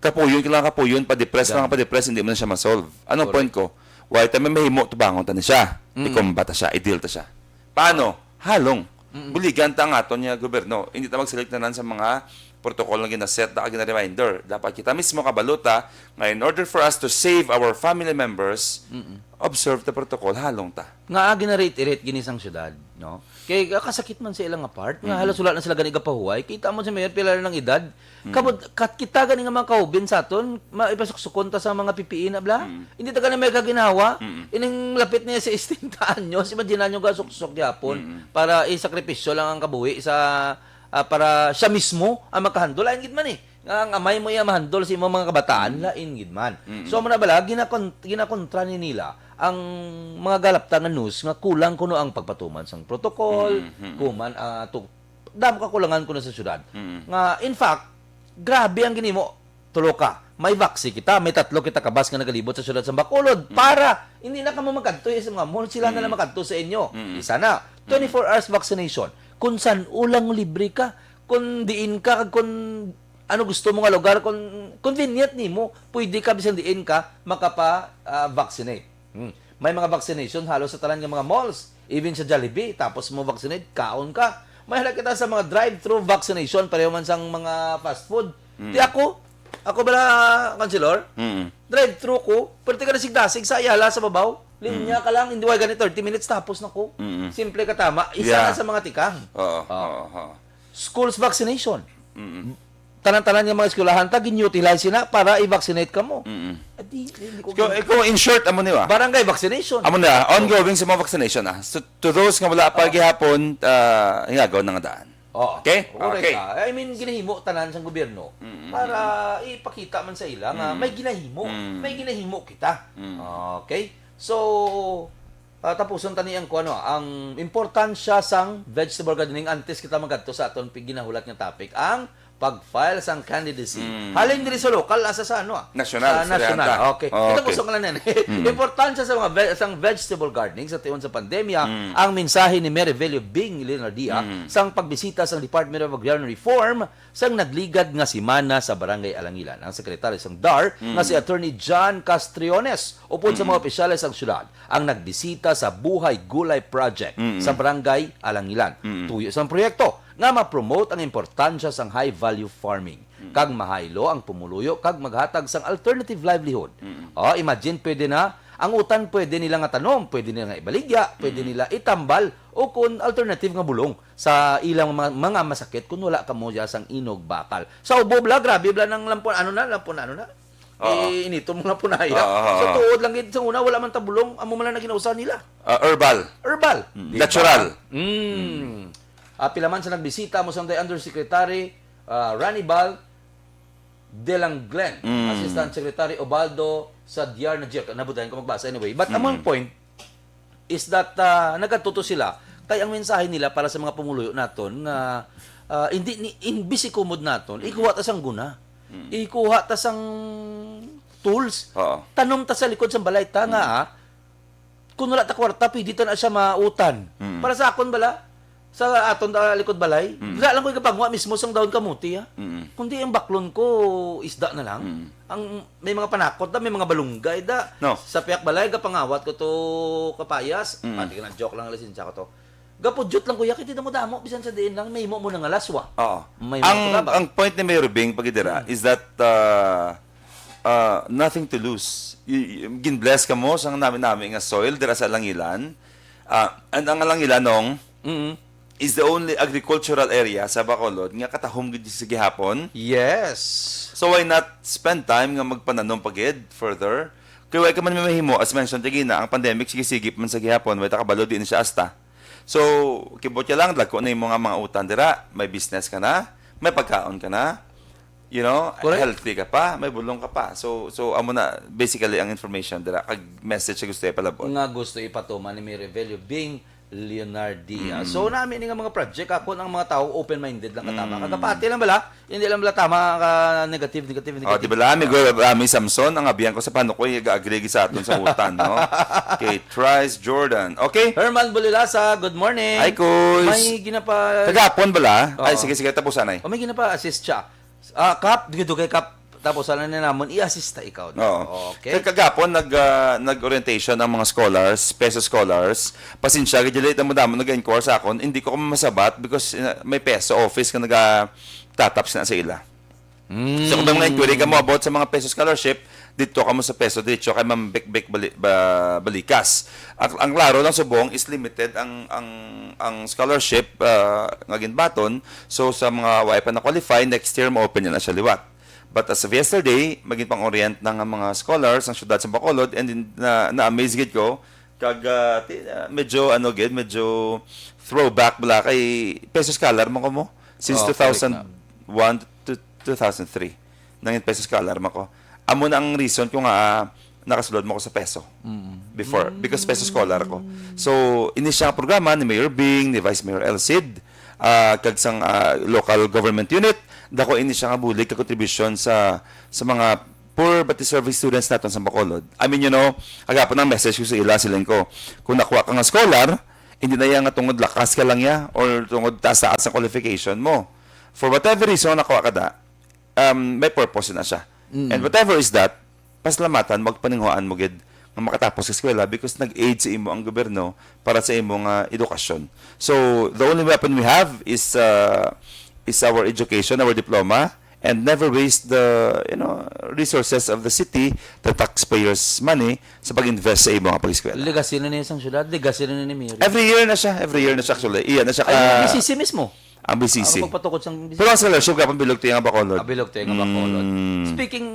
Kapuyon, kailangan kapuyon, pa-depress, mga pa-depress, hindi mo na siya ma-solve. Anong point ko? Why tayo mahimo, tubangon ta na siya. I-combat siya, i-deal ta siya. Paano? Halong. Buligan ta nga aton niya gobyerno. Hindi ta mag-select na sa mga protocol na ginaset na gina-reminder. Dapat kita mismo kabaluta nga in order for us to save our family members, observe the protocol, halong ta. Nga ginarate-irate ginisang syudad, no? Kay kasakit man sa ilang apart, nga halos wala na sila gani gapahuway. Kita mo sa mayor pila ng edad. Kat kita gani nga mga kaubin sa aton, maipasuksukon ta sa mga pipiin na bla. Hindi ta gani may kaginawa. Ining lapit niya sa 60 anyos, imagine nyo gasuksok gyapon para isakripisyo lang ang kabuhi sa para siya mismo ang makahandol. Lain gid man eh. Ang amay mo yung mahandol sa imong mga kabataan, lain gid man. So mo na bala, ginakontra ni nila ang mga galaptan nga news nga kulang kuno ang pagpatuman sang protocol, kuman dam kakulangan kuno sa syudad. Nga in fact, grabe ang ginimo. Tulo ka. May vaksi kita, may 3 kita kabas nga nagalibot sa syudad sa Bacolod para hindi na kamo magkadto sa mga mall, sila na lang makadto sa inyo. Isa na, 24 hours vaccination. Kung saan ulang libre ka, kung diin ka, kung ano gusto mo nga lugar, kung convenient nimo, pwede ka bisan diin ka makapa-vaccinate. May mga vaccination halos sa tanan ng mga malls, even sa Jollibee, tapos mo vaccinate, kaon ka. May halakita sa mga drive-thru vaccination, pareho man sang mga fast food. Di ako bala, Kansilor, drive-thru ko, pwede ka nasig-dasig sa Ayala, sa babaw. Linya ka lang, hindi wala ganit 30 minutes, tapos na ko. Simple ka tama. Isa na sa mga tikang. Schools vaccination. Tanan-tanan yung mga eskwelahan, gin-utilize na para i-vaccinate ka mo. Hindi ko Kung in short, amo ni wa? barangay vaccination. Amo na, ongoing sa mga vaccination na. So, to those nga wala pa gihapon, hingagaw na nga daan. Okay? Okay. I mean, ginahimo tanan sa gobyerno para ipakita man sa ila nga may ginahimo. May ginahimo kita. Okay? So, tapuson tani ang kuno, ang importansya sang vegetable gardening antes kita magadto sa aton ginahulat nga topic ang pag-file sang candidacy. Halin diri sa local asa sa ano National. national. Okay. Ito Okay. gusto ko lang yan. Importansya sa mga sang vegetable gardening sa tiyon sa pandemya, ang mensahe ni Merivelio Bing Leonardia sang pagbisita sa Department of Agrarian Reform sang nagligad nga simana sa Barangay Alangilan. Ang sekretary sang DAR nga si Attorney John Castriones upod sa mga opisyales sang syudad ang nagbisita sa Buhay Gulay Project sa Barangay Alangilan. Tuyo sa proyekto nga ma-promote ang importansya sang high-value farming. Kag mahaylo ang pumuluyo, kag maghatag sang alternative livelihood. Imagine, pwede na, ang utan pwede nila nga tanom, pwede nila nga ibaligya, pwede nila itambal, o kung alternative nga bulong sa ilang mga masakit kung wala ka mo sang inog bakal. Sa ubo bla, grabe bla ng lampon, ano na? Inito mo nga punaya. Sa tuod lang sa una, wala man tabulong, amo man lang na ginausa nila. Herbal. Natural. Pilaman sa nagbisita mo sa Undersecretary Ranibal Delanglen, Assistant Secretary Obaldo Sadyar Najir. Nabutahin ko magbasa anyway. But among point is that nagkatuto sila kay ang mensahe nila para sa mga pumuluyo naton na hindi imbisi kumod naton, ikuha ta sang guna. Ikuha ta sang tools. Tanom ta sa likod sa balay ta nga kung wala ta kwarta, pwede ta na siya mautan. Para sa akon bala, sa aton likod balay, wala lang ko ikapagwa mismo sang daon kamuti. Kundi ang baklon ko, isda na lang. Ang may mga panakot may mga balunggay da. No. Sa piyak balay, kapangawat ko to kapayas. Pati ka na joke lang lisensya ko to. Gapudyot lang kuya, kiti mo damo, bisan sa diin lang, may mo na nga laswa. May Ang point ni Mayor Bing pagidira is that nothing to lose. Gin-bless ka mo sang namin nga soil dira sa Alangilan. And ang Alangilan nung is the only agricultural area sa Bacolod nga katahom gid sa gihapon. Yes. So why not spend time nga magpananom pagid further? Kaya why ka man mahimo as mentioned gina ang pandemic sige sigip man sa gihapon way ta kabalo din siya asta. So, kibot ka lang, dagko na yung mga utang dira, may business ka na, may pagkaon ka na, you know, Correct. healthy ka pa, may bulong ka pa. So amo na basically ang information dira kag message sa gusto palabot. Nga gusto ipatuman ni Mary Revelio being Leonardia. So namin nga mga project ako ng mga tao open-minded lang katama. Kagapati lang bala, hindi lang bala tama ka negative. Oh, di ba lami go ami Samson ang abiyan ko sa paano ko i-agree sa aton sa utan, no? Okay, Trice Jordan. Okay? Herman Bulilasa, good morning. Ay, Kuys. May ginapa Kagapon bala? Ay Oo. sige tapusan ay. may ginapa assist siya. Kap, dito kay Kap. Tapos sana na naman i-assist ikaw. Oo. Okay. Kagapon nag-orientation ang mga scholars, peso scholars. Pasensya gid late mo damo nag-course akon, hindi ko masabat because may peso office ka tataps na sa ila. So kung mga inquiry ka mo about sa mga peso scholarship, dito ka mo sa peso diretso kay Ma'am Bekbek Balikas. Ang klaro lang subong is limited ang scholarship nga ginbaton. So sa mga way pa na qualify, next year mo open na siya liwat. But as of yesterday, maging pang-orient ng mga scholars ng syudad sa Bacolod and na-amaze gid ko kag medyo medyo throwback bala kay peso scholar mo ko mo since correct 2001 to 2003 nangin peso scholar mo ko. Amo na ang reason kung nakasulod mo ko sa peso before because peso scholar ko. So ini siya ang programa ni Mayor Bing, ni Vice Mayor Elcid, kag sang local government unit dako ini siya nga bulig ka contribution sa mga poor but deserving students naton sa Bacolod. I mean, you know, agapon ang message ko sa ila silang ko. Kung nakuha ka nga scholar, hindi na yan nga tungod lakas ka lang ya or tungod taas ang qualification mo. For whatever reason nakuha ka da, may purpose na siya. And whatever is that, paslamatan, magpaninghoan mo gid nga makatapos sa eskwela because nag-aid sa imo ang gobyerno para sa imong edukasyon. So, the only weapon we have is our education, our diploma, and never waste the resources of the city, the taxpayers' money sa pag-invest sa imong pag-eskwela. Legacy na niya isang syudad, legacy na ni Mary. Every year na siya actually. Iyan na siya Ay, BCC mismo. ang BCC. Ako pagpatukod sa BCC. Pero ang scholarship kapag bilog tayo nga Bacolod. Abilog tayo nga Bacolod.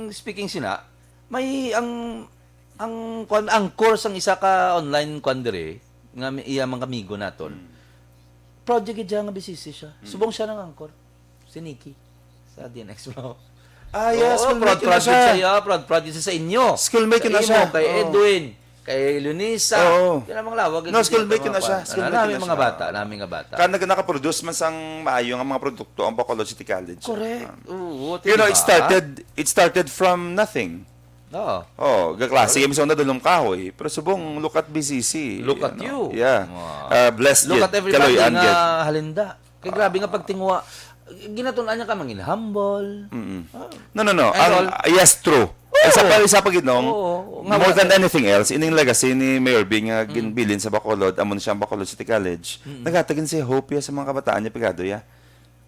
Speaking sina, may ang course ang isa ka online kwan nga iya mga amigo naton. Project gid nga BCC siya. Subong siya ng angkor. Si Nikki sa DNX Bro. Yes, proud project siya, proud project sa inyo. Schoolmate Sa na siya. imo, kay Oo. Edwin, kay Lunisa. Oo. Yan ang mga lawag. No, schoolmate na siya. Namin mga bata, namin nga bata. Kaya naka-produce man sang maayo nga mga produkto ang Bacolod City College. Correct. Oo, You know, diba? it started from nothing. Oo. Oh, gaklase kami sa una dulong kahoy. Pero subong, look at BCC. Look at you. Yeah. Wow. Blessed Look yet. at everybody Kaloy, nga yet. halinda. Kay grabe nga pagtingwa. Ginatunan niya ka mangin humble. No. And all. Yes, true. Isa pa ginong, Oo. more than anything else, ining legacy ni Mayor Bing nga ginbilin sa Bacolod, amon siya ang Bacolod City College, nagatagin si hope ya sa mga kabataan niya, pigado ya.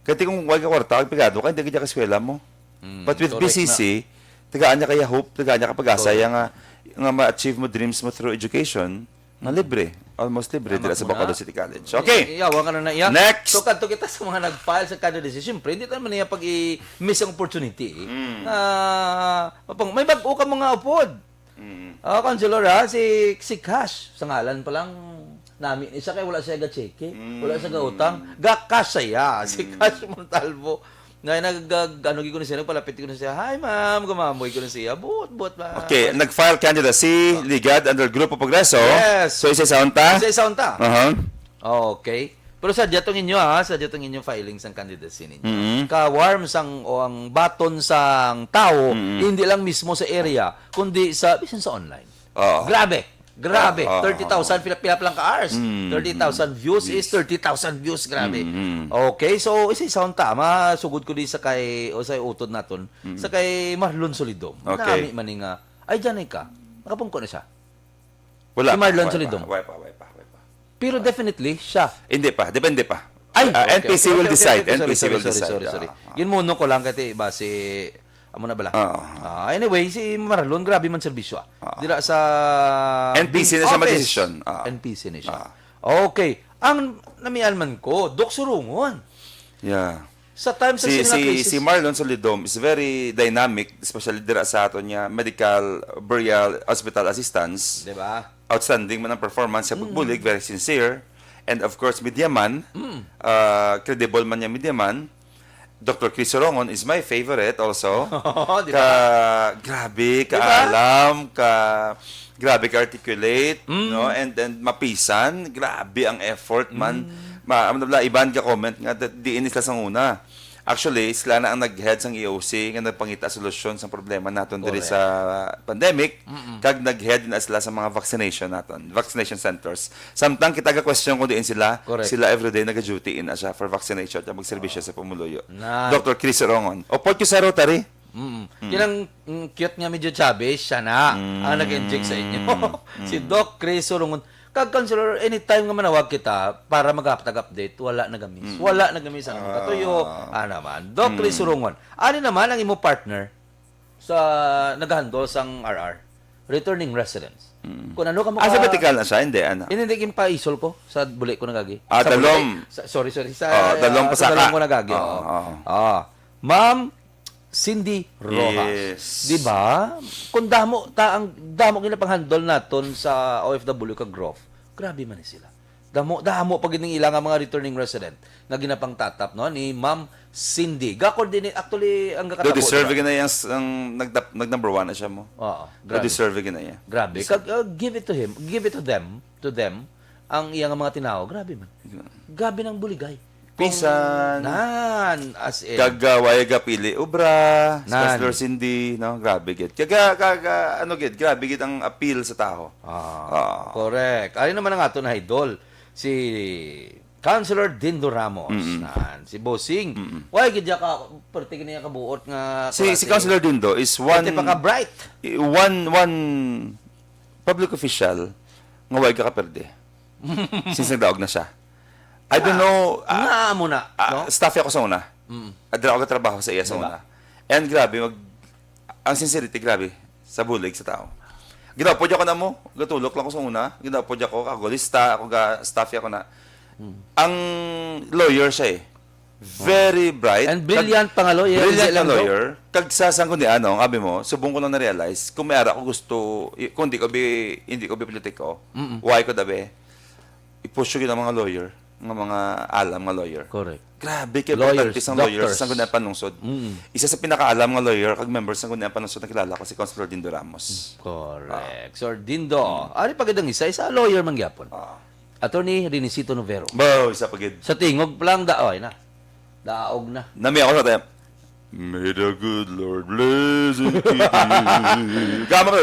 Kaya kung wag ka kwarta, pigado ka, hindi ka ka eskwela mo. But with correct BCC, tagaan niya kaya hope, tagaan niya kapag-asa, nga ma-achieve mo dreams mo through education, na libre. Almost libre dila sa mo na. Bacolod City College. Okay. Iyawa ka na iya. Next. So, kadto kita sa mga nag-file sa candidacy. Siyempre, hindi naman niya pag i-miss ang opportunity. May bago ka mga upod. Councilor si Cash. Sa ngalan pa lang namin. Isa kay wala siya ga-cheque. Wala siya ga-utang. Ga-cash siya. Si Cash Montalvo. Gino siya, nagpalapit ko na siya. Hi, ma'am. Gumamoy ko na siya. Buot, ma'am. Okay, nag-file candidacy, Ligad under Grupo Progreso. Yes. So, isa-sound ta? Isa unta. Okay. Pero sadya tong inyo sadya tong inyo filings ang candidacy ninyo. Ka-warm ang baton sang tao, hindi lang mismo sa area, kundi sa bisan sa online. Oo. Grabe. 30,000 pila lang ka hours. 30,000 views is 30,000 views, grabe. Okay, so isa unta masugod ko di sa kay o sa utod naton, sa kay Marlon Solidom. Okay. Nami man nga. Ay diyan ka. Nakapungko na siya. Wala. Si Marlon Wala pa, Solidom. wala pa. Pero definitely siya. Hindi pa, depende pa. Ay, NPC will decide. NPC will Sorry. decide. Yun muna ko lang kasi iba si amo na bala. Oo. Anyway, si Marlon grabe man serbisyo. Dira sa NPC na siya mag-desisyon. NPC na siya. Okay. Ang namian man ko, Dok Surungon. Yeah. Sa time sa sila crisis. Si Marlon Solidom is very dynamic, especially dira sa ato niya medical burial hospital assistance. Di ba? Outstanding man ang performance sa pagbulig, very sincere. And of course, Mediaman, credible man niya Mediaman. Dr. Chris Sorongon is my favorite also. Di ba? Grabe, kaalam, grabe ka-articulate, no? And mapisan, grabe ang effort man. Iban ka comment nga, diin sila sa una. Actually, sila na ang nag-head sang EOC nga nagpangita solusyon sa problema naton diri sa pandemic, kag nag-head na sila sa mga vaccination centers. Samtang kita ga-question kung diin sila, Correct. sila everyday nag-duty in siya for vaccination at magserbisyo sa pumuluyo. Na- Dr. Chris Rongon. O port sa Rotary. Yun ang cute nga medyo chubby, siya na ang nag-inject sa inyo. Si Doc Chris Sorongon. Kag counselor, anytime nga manawag kita para mag-update, wala na gamis. Wala na gamis ang katuyo. Naman. Doc Chris Sorongon. Ano naman ang imo partner sa nag-handle sang RR? Returning residents. Kung ano ka mo Asa vertical na siya? Hindi, ano? Hindi pa isol ko sa buli ko nagagi. Dalom. Sorry. Dalom sa pasaka. dalom ko nagagi. Ma'am Cindy Rojas. Yes. Di ba? Kung damo kina pang-handle naton sa OFW kag Growth. Grabe man ni sila. Damo pag ining ilang mga returning resident nga ginapang tatap no ni Ma'am Cindy. Ga-coordinate actually ang Do kakatabo. deserve na yan ang nag-number 1 na siya mo. Oo. Do deserve na yan. Grabe. Give it to him. Give it to them. Ang iyang mga tinaw. Grabe man. Grabe ng buligay. Pisan. As in. Gagaway pili ubra, Nan. Councilor Cindy, no? Grabe gid. Grabe gid ang appeal sa tao. Correct. Ayun naman ang ato na idol. Si Councilor Dindo Ramos. Si Bossing. Why gid ka perti niya kabuot nga Si Councilor Dindo is one pa ka bright. one public official nga way ka perde. Since nagdaog na siya. I don't know. Nga mo na, no? Staff ako sa una. Adra ako trabaho sa iya sa una. And grabe, ang sincerity, grabe, sa bulig sa tao. Ginapod ako na mo, gatulok lang ko sa una. Ginapod ako, kagolista, ako staff ako na. Ang lawyer siya eh. Very bright. And brilliant pa nga lawyer. Brilliant na Lang, no? lawyer. Kagsasang ko ni ang abi mo, subong ko lang na-realize, kung may ara ko gusto, kung hindi ko bi politiko, why ko dabe, i-push yun ang mga lawyer, mga alam nga lawyer. Correct. Grabe, kaya Lawyers, importante isang lawyer doctors. sa Sangguniang Panlungsod. Isa sa pinakaalam nga lawyer, kag members sa Sangguniang Panlungsod na kilala ko, si Councilor Dindo Ramos. Correct. Sir Dindo. Ari pagidang isa lawyer man gyapon. Attorney Renisito Novero. Bo, isa pagid. Sa tingog lang daoy na. Daog na. Nami ako sa tayo. May the good Lord bless and keep you. Kama ka.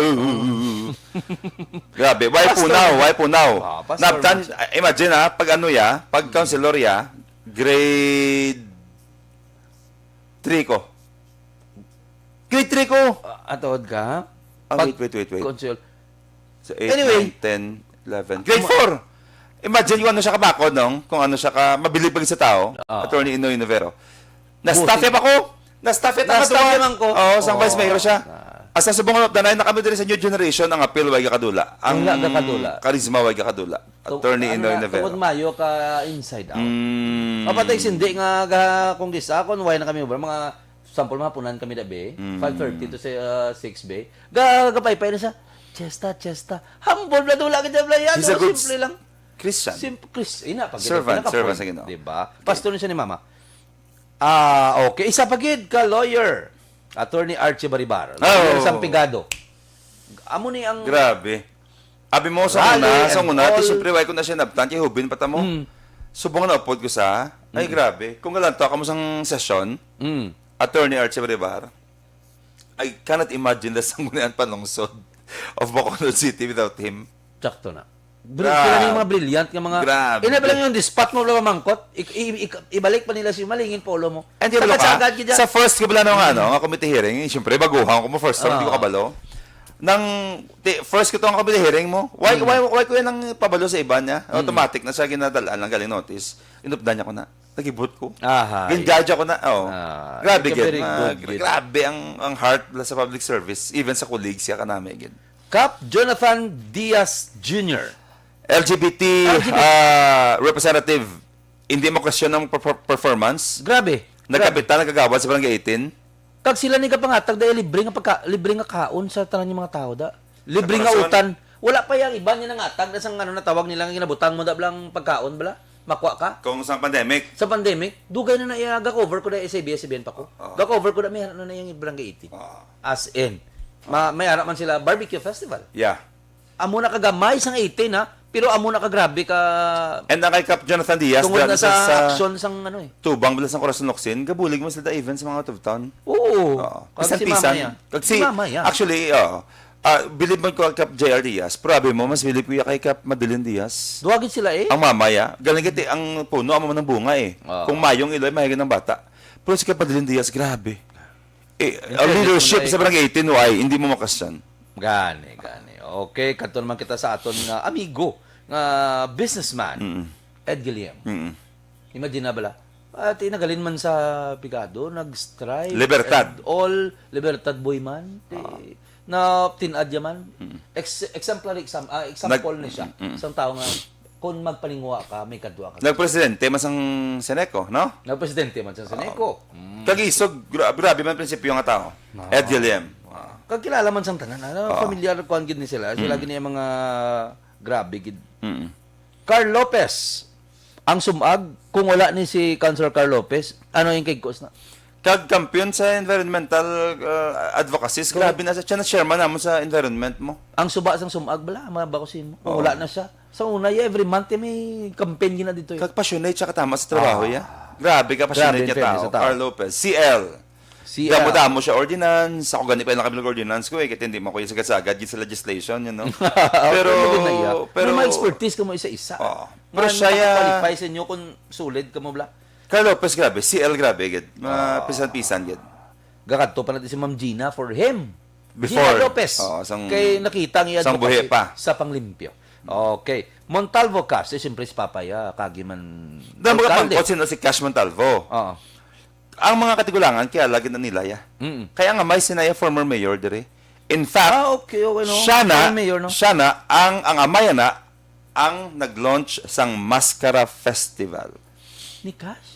Grabe, why po now? Pastor Naptan, imagine pag pag counselor grade 3 ko. Grade 3 ko. Atod ka? Wait. Consul. So 8, Anyway. 9, 10, 11. Grade 4. Imagine kung ano siya kabako, kung ano siya ka, mabilib pag sa tao. Attorney Inoy Novero. Na-staff ako. Na-staff Na-staff ko. Oo, sang vice mayor siya. Asa sa bunga of the night, nakami din sa new generation, ang appeal way kadula. Ang Wala ka kadula. charisma way kadula. Attorney Inoy Novero. Tungod mayo ka inside out. Kapatay sindi nga kung gisakon, why na kami mga sample mga punan kami dabi, 5:30 to 6 bay. Gagapay-pay na siya. Chesta. Humble na dula kita yan. He's a good Simple lang. Christian. Simple Chris. Ina pag Servant sa Ginoo. Diba? Pastor na siya ni Mama. Okay. Isa pagid ka lawyer. Attorney Archie Baribar. Lawyer sa Pigado. Amo ni ang Grabe. Abi mo sa Rally una, and all. siyempre way ko na siya naptan, kay hubin pata mo. Subong na upod ko sa, ay grabe. Kung galanto ako mo sang session, Attorney Archie Baribar, I cannot imagine the Sangguniang Panlungsod of Bacolod City without him. sakto na. Grabe. Sila na yung mga brilliant nga mga Grabe. ina ba lang yung spot mo lang mangkot ibalik pa nila si malingin polo mo. And yun Sagad ka dyan. sa first kabila ng nga committee hearing, siyempre baguhan ko mo first time, di ko kabalo. First ko itong committee hearing mo, why ko yan ang pabalo sa iba niya? Automatic na siya ginadalaan lang galing notice. Inupdan niya ko na. Nagibot ko. Ginjudge ako na. Grabe, very gid. good. Grabe ang heart sa public service, even sa colleagues siya kanami, gid. Cap Jonathan Diaz Jr. LGBT representative, hindi mo question ng performance. Grabe. Nagkapitan, nagkagawad sa barangay 18. Kag sila ni kapangatag dahil libre nga kaon sa tanan ng mga tao da. Libre Sa nga korasyon. utan. Wala pa yang iba niya nangatag na sang ano natawag nilang ginabutang mo da blang pagkaon bala. Makwa ka. Kung sa pandemic. Sa pandemic, dugay na iya ga-cover ko da ABS-CBN pa ko. Ga-cover ko da may ano na yung Barangay 18. As in, may harap man sila barbecue festival. Yeah. Amo na kagamay sang 18 ha, pero amo na kagrabe ka And ang kay Cap Jonathan Diaz, tungod na dati sa aksyon sang ano eh. Tubang bala sa Corazon Locsin, gabulig mo sila da events sa mga out of town. Oo. Kag Kag si Mama ya. Si Mama ya. Actually, believe mo ko Cap JR Diaz, probe mo mas believe ko kay Cap Madeline Diaz. Duwagin sila eh. Ang mamaya, galing kiti ang puno amo ng bunga eh. Oo. Kung mayong iloy mahigit ng bata. Pero si Cap Madeline Diaz, grabe. Ang credit leadership mo na sa Barangay 18, why? Hindi mo makasyan. Gani. Okay, kadto naman kita sa aton nga amigo nga businessman Ed Guillem. Imagine na bala. At inagalin man sa Picado, nag-strike. Libertad. and all Libertad boy man. Na tinadya man. Example ni siya. Isang tao nga kung magpaningwa ka, may kadwa ka. Nagpresidente masang Seneco, no? Nagpresidente man sa Seneco. Kagisog, grabe man prinsipyo nga tao. Ed Guillem. Kag kilala man sang tanan, familiar ko gid ni sila. Sila gini ang mga grabe gid. Carl Lopez ang sumag kung wala ni si Councilor Carl Lopez, ano yung kay Kos na? Kag kampiyon sa environmental advocacies, grabe na siya na chairman namo sa environment mo. Ang suba sang sumag bala, mabakusin mo. Kung wala na siya. Sa una, every month may campaign gina dito. Kag passionate siya katama sa trabaho ya. Grabe ka passionate Grabe, ka fairness tao. sa tao. Carl Lopez, CL. Damo siya ordinance. Ako gani pa lang kami ordinance ko eh. Kaya hindi mo ko yung sagad-sagad sa legislation, you know. Pero may expertise ka mo isa-isa. Pero siya qualify sa inyo kung solid ka mo bla. Carl Lopez, grabe. CL, grabe. Pisan-pisan, gid. Gakadto pa natin si Ma'am Gina for him. Before. Gina Lopez. Kay nakita niya sang buhi pa. sa panglimpyo. Okay. Montalvo Cas, siyempre si Papaya, kagi man. Dahil mga alkalde. pangkot sino si Cash Montalvo. Oo. Ang mga katigulangan, kaya lagi na nila ya. Kaya nga may sinaya former mayor dire. In fact, Okay, no. siya na, Mayor, no? siya na, ang amaya na, ang nag-launch sang Mascara Festival. Ni Cash?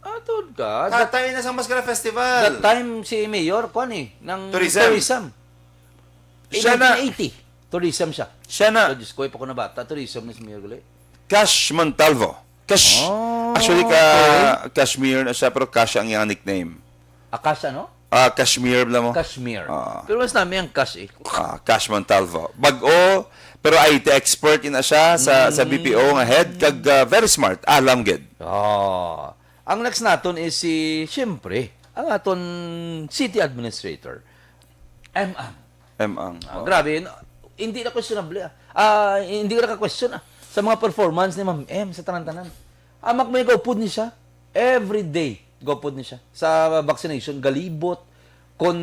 Atod ka. Tatay na sang Mascara Festival. That time si Mayor, kwan eh, ng Tourism. Siya Siya na. 1980. Tourism siya. Siya na, Diyos ko, pa ko na bata. Tourism ni si Mayor Gulay. Cash Montalvo. Cash. Actually, Kashmir na siya, pero Cash ang iyang nickname. Akasha, no? Kashmir bala mo. Kashmir. Pero mas namin ang Cash eh. Cash Montalvo. Bag-o, pero IT expert ina siya sa BPO nga head, kag very smart, alam gid. Ang next naton is siyempre, ang aton city administrator, M.A. Grabe, hindi na questionable. Hindi ko na-question sa mga performance ni Ma'am M sa tanan-tanan. Amak may gaupod ni siya. Every day, gaupod ni siya. Sa vaccination, galibot. Kung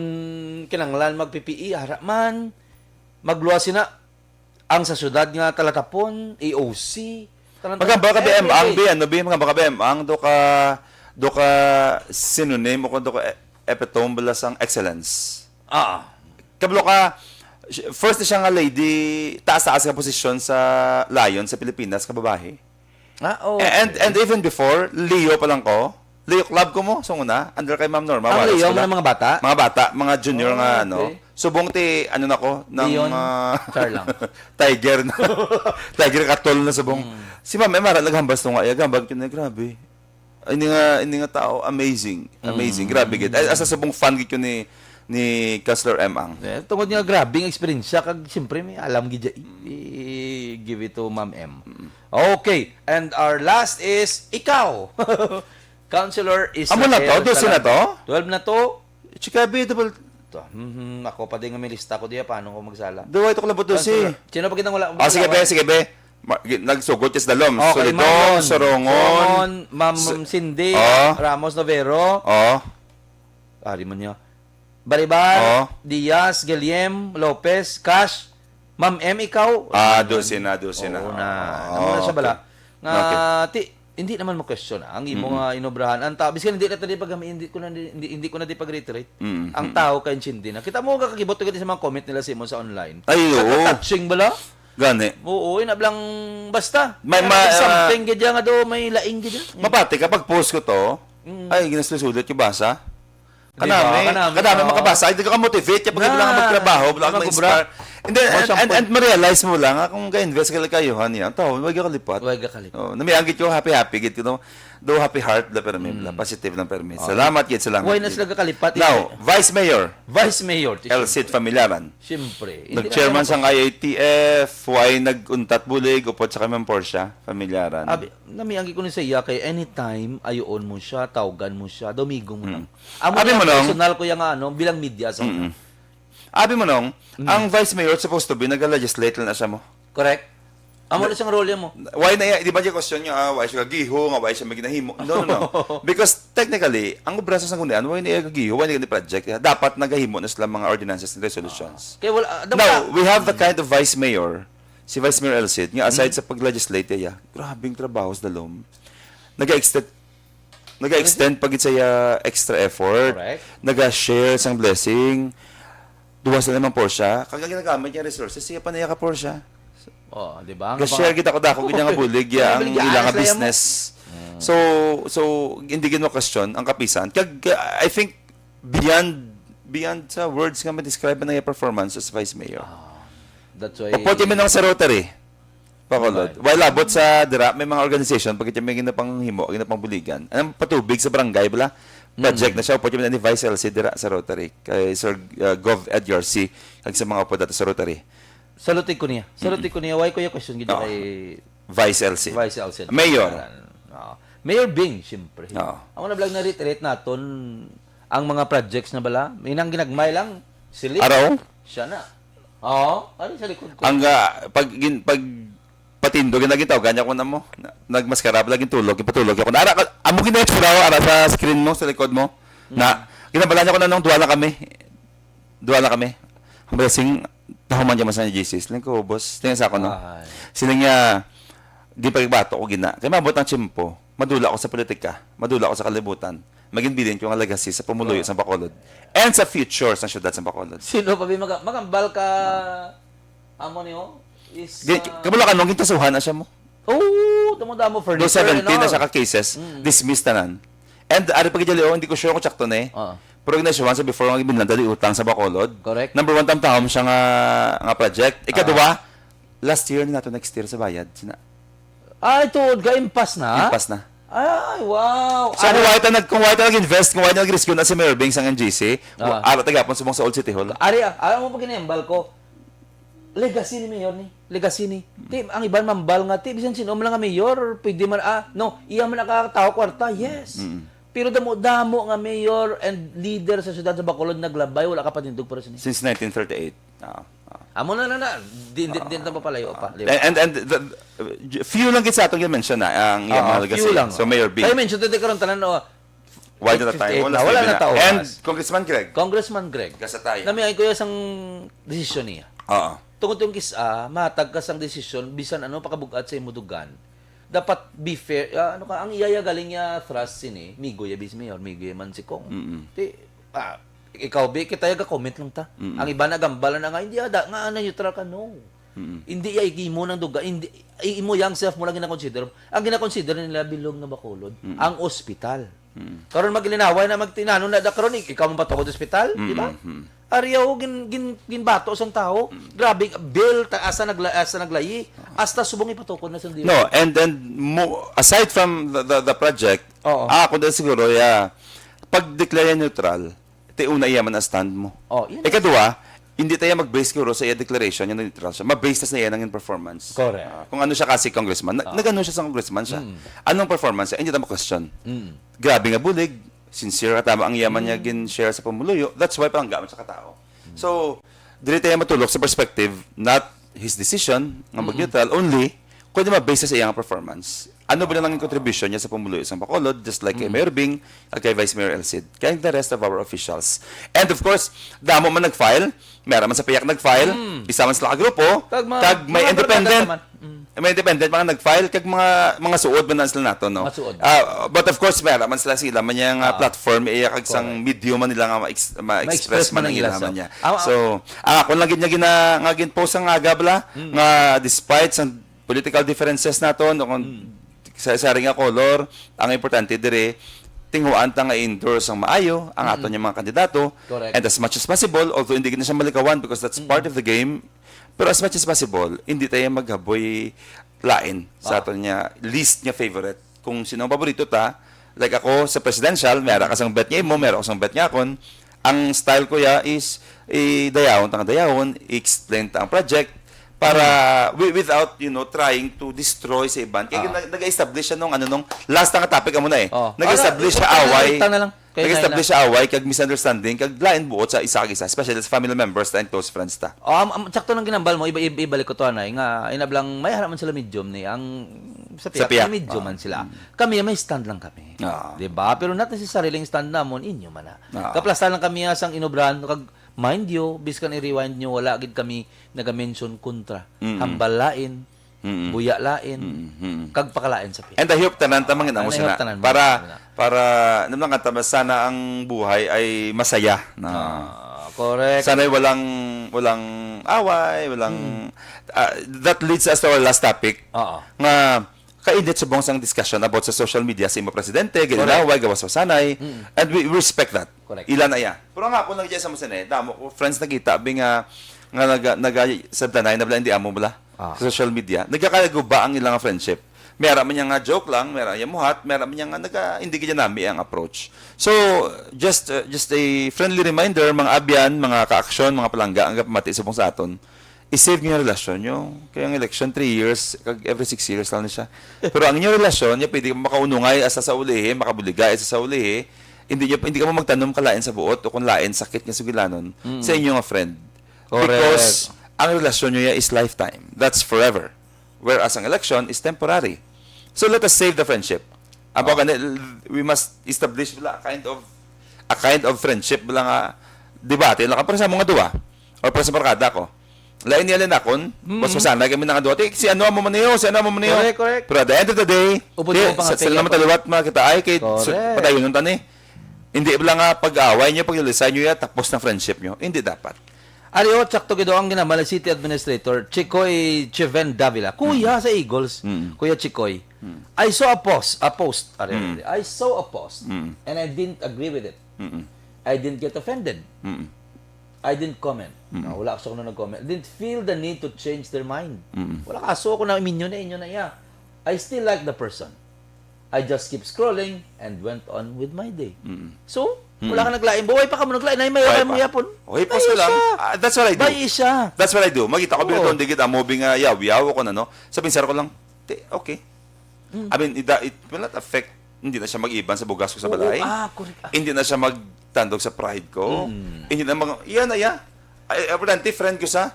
kinanglan mag-PPE, harap man. Magluwas na. Ang sa syudad nga talatapon, AOC. Magamba ka BM ang magamba ka BM ang do ka synonym o do ka epitome bala sang excellence. Kablo ka first siya nga lady taas-taas nga posisyon sa Lion sa Pilipinas ka babae. Okay. And even before Leo pa lang ko. Leo club ko mo so una under kay Ma'am Norma. Ang Leo ng mga bata? Mga bata, mga junior nga okay. Subong ti ano nako ng Leon, Charlang. Tiger na. Tiger katol na subong. Si Ma'am Emara naghambas to nga gambag kin grabe. Hindi nga tao amazing. Grabe gid. Asa subong fan gid ni Councilor M. Ang. Tungod nga grabing experience siya kag siyempre may alam gid give it to Ma'am M. Okay, and our last is ikaw. Councilor is Amo na to, 12 na to? 12 na to. Chikabi double Ako pa din nga may lista ko diya paano ko magsala. Duwa ito kalabot to si. Sino pa kitang wala? Sige be. Nagsugot yes dalom. Okay, Solidon, Sorongon, Ma'am Cindy, Ramos Novero. Ari man niya. Balibar, Diaz, Guillem, Lopez, Cash, Ma'am M, ikaw. Dosin na. Oo na. Ano na siya bala? Nga, hindi naman mo question ang imo nga inobrahan. Ang tao, biskan hindi na tadi pag hindi ko na di pag-reiterate. Ang tao kay Cindy na. Kita mo kakakibot ko sa mga comment nila Simon sa online. Ay, oo. Touching bala? Gani. Oo, inablang basta. May something gid nga do, may laing gid. Mapati kapag post ko to, ay ginasusulit yung basa. Kanami Kanami makabasa, hindi ka motivate kapag bilang magtrabaho, bilang mag-inspire. And, then, and ma-realize mo lang, kung ga-invest ka lang kayo, niya, tao, wag ka kalipat. Huwag ka kalipat. Oh, namiagit ko happy git ko do happy heart la permit la positive lang permit. Salamat git salamat. Why na sila kakalipat? Now, Vice Mayor Vice Mayor. El Cid Familiaran. Siyempre. Nag-chairman sang IATF, why nag-untat bulig upot sa kami Porsche Familiaran. Namianggi ko ni sa iya kay anytime ayoon mo siya, tawagan mo siya, domigong mo lang. Abi mo nung- personal ko yung bilang media sa Abi mo nung, ang Vice Mayor supposed to be nag-legislate lang na siya mo. Correct? Amo na siyang role mo. Why na di ba yung question niya, why siya kagiho, why siya maginahimo? No. Because technically, ang obrasa sa kundian, why niya kagiho, why niya ni project, dapat nagahimo na sila mga ordinances and resolutions. Kaya wala Now, we have the kind of Vice Mayor, si Vice Mayor El Cid, nga aside sa pag-legislate niya, grabing trabaho sa dalom. Nag-extend pag saya extra effort, Correct. nag-share sang blessing, duwa sa naman Porsche, kag ginagamit niya resources, siya pa niya ka Porsche. Oh, di ba? Ga-share kita ko dako kanya nga bulig ya ang ilang nga business. So hindi gino question ang kapisan. Kag I think beyond sa words nga ma-describe na yung performance as Vice Mayor. That's why Pwede man lang sa Rotary. Pakolod. While abot sa dira may mga organization pagit may ginapang himo, ginapang buligan. Anong patubig sa barangay bala? Project na siya, pwede man ni Vice LC dira sa Rotary kay Sir Gov Edgar C kag sa mga upod sa Rotary. salutin ko niya. Why ko yung question gito kay Vice LC. Vice Alcid. Mayor. Mayor Bing, siyempre. Oo. Ang na vlog na reiterate naton ang mga projects na bala. May nang ginagmay lang. Silip. Araw? Siya na. Oo. Ano sa likod ko? Ang pag patindo ginagitaw ganya ko na mo. Nagmaskara laging tulog, ipatulog ako. Ara amo ginextra ara sa screen mo sa likod mo. Na ginabala niya ko na nung duwa na kami. Ang blessing tahuman niya masan ni Jesus. Lang ko boss. Tingnan sa ako no. Ay. Sila niya di pagbato ko gina. Kaya mabot ang tiyempo. Madula ako sa politika. Madula ako sa kalibutan. Maging bilin ko ang legacy sa pumuluyo sa Bacolod. And sa future sa syudad sa Bacolod. Sino pa magambal ka amo niyo? Is Kamula ka nung gintasuhan na siya mo. oh, damo Do furniture. 17 na siya ka cases, dismissed na nan. And ari pa gidali hindi ko sure kung sakto na eh. Oo. Pero ginasyon sa before ang ibinlan dali utang sa Bacolod. Correct. Number 1 tamtahom siya nga project. Ikaduwa, last year na to next year sa bayad. Sina Ay, tuod ka impas na. impas na. Ay, wow. So kung white nag-invest, kung white nag-rescue na si Mayor Bing sang NGC, ara tagapon subong sa Old City Hall. Alam mo pag ginembal ko, legacy ni Mayor ni. Legacy ni. Ti, ang iban mambal nga, ti, bisan sino man lang nga Mayor, pwede man, no, iya man nakakatawa kwarta, yes. Pero damo nga Mayor and leader sa syudad sa Bacolod naglabay, wala ka patindog para sa ni. Since 1938. Amo na, din na papalayo pa. Di ba? And few lang gid sa atong mention na ang iyang mga legacy. Few lang. So Mayor Bing. Kaya mention, ito karon tanan, Why na tayo? 58 na, wala na tao. And Congressman Greg. Congressman Greg. Gasatay. Namiay ko yung isang desisyon niya. Oo. Tungkol yung kisa, matag ka sang desisyon, bisan pakabugat sa imudugan. Dapat be fair. Ang iyaya galing niya thrust sini, migo ya bis mayor, migo ya man si Kong. Ikaw be kita ya comment lang ta. Ang iba nagambalan na nga hindi ada nga neutral ka no. Hindi ya igimo ng duga, hindi imo yang self mo lang gina-consider. Ang gina-consider nila bilog na Bacolod, ang ospital. Karon maglinawa na magtinano na da karon ikaw man patukod ospital, di ba? Ariyaw ginbato sang tao. Grabe bill asa naglayi hasta subong ipatukod na sang No, and then aside from the project, ako din siguro pag declare neutral, ito una iya man ang stand mo. Yun. Ikaduwa, hindi tayo mag-base siguro sa iya declaration, yung neutral siya. Ma-base na iya ng performance. Correct. Kung ano siya kasi congressman, nag-ano siya sa congressman siya. Anong performance? Hindi tayo question. Grabe nga bulig, sincere katama ang yaman niya gin-share sa pamuluyo. That's why parang gamit sa katao. So, dili tayo matulog sa perspective, not his decision, nga mag-neutral, only kung ma-base sa iyang performance. Ano ba lang ang contribution niya sa pamuluyo sa Bacolod, just like kay Mayor Bing at kay Vice Mayor El Cid, kay the rest of our officials. And of course, damo man nag-file, meron man sa payak nag-file, isa man sila ka-grupo, kag may independent, may independent mga nag-file, kag mga suod man na sila nato, no? But of course, meron man sila man yung platform, kag sang medium man nila nga ma-express man ang ilaman niya. So, kung lang niya nga gin-post ang agabla, nga despite sa political differences nato, kung sa ring color, ang importante dire tinghuan ta nga endorse ang maayo ang aton yung mga kandidato. Correct. And as much as possible, although hindi na siya malikawan because that's part of the game, pero as much as possible, hindi tayo maghaboy lain sa aton niya list niya favorite. Kung sino ang paborito ta, like ako sa presidential, meron ka sang bet niya mo, meron ka sang bet niya akon. Ang style ko ya is dayawon tang dayawon, explain ta ang project para without trying to destroy sa iban. Kaya nag-establish siya nung last nga topic mo na eh. Nag-establish siya away. Nag-establish siya away kag misunderstanding kag lain buot sa isa-isa, especially sa family members and close friends ta. Sakto nang ginambal mo, ibalik ko to anay nga inablang may haraman sila medium ni ang sa Sa piyak, piyak. medium man sila. Kami may stand lang kami. Ah. 'Di ba? Pero natin si sariling stand namon inyo man na. Ah. Kaplastan lang kami sang inobran kag mind you, biskan i-rewind nyo wala gid kami naga-mention kontra. Hambalain, buya lain, kag pakalain sa piyak. And I hope tanan tamang ina mo I sina hope tanan mo para namang nga sana ang buhay ay masaya na. Correct. Sana walang away, that leads us to our last topic. Oo. Nga kainit sa bongsang discussion about sa social media sa imo presidente, ginaway, gawas sa sanay, and we respect that. Correct. Ilan na ya. Pero nga, kung nagdya sa masane, damo ko, friends nakita, nga sa tanay, na hindi amo mula sa social media, nagkakaguba ang ilang friendship. Meron man nga joke lang, meron yung muhat, meron man nga hindi kaya nami ang approach. So, just a friendly reminder, mga abyan, mga ka-aksyon, mga palangga, ang pamati sa sa aton, i-save niyo yung relasyon nyo. Kaya ang election, 3 years, every 6 years lang na siya. Pero ang inyong relasyon, niya pwede makaunungay asa sa ulihi, makabuligay asa sa ulihi, hindi ka mo magtanom kalain sa buot o kung lain sakit niya sugilanon sa inyong friend. Correct. Because ang relasyon nyo is lifetime. That's forever. Whereas ang election is temporary. So let us save the friendship. We must establish a kind of friendship lang debate lang para sa mga duwa o para sa barkada ko. Lain niya akon, mas masana kami nang duwa. Si ano mo man niyo, Correct. Pero at the end of the day, Upod mo pang sila naman taliwat mga kita ay kay Correct. padayon nun tani. Hindi lang nga pag-away niyo, pag-ilisay niyo tapos ng friendship niyo. Hindi dapat. Ariyo, tsakto gido ang ginambal City Administrator, Chicoy Cheven Davila. Kuya sa Eagles, Kuya Chicoy. I saw a post, I saw a post, and I didn't agree with it. I didn't get offended. I didn't comment. No, wala ako na nag-comment. I didn't feel the need to change their mind. Wala kaso ako na inyo na iya. I still like the person. I just keep scrolling and went on with my day. So, wala ka naglain. Buhay pa ka mo naglain. Ay, may mo yapon. Okay, post ko lang. That's what I do. Bay siya. That's what I do. Magita ko bilito, hindi kita moving yaw ko na, no? Sabihin, sir ko lang, okay. I mean, it will not affect, hindi na siya mag-iban sa bugas ko sa balay. Correct. Hindi na siya magtandog sa pride ko. Hindi na yan na yan. Apurante, friend ko sa.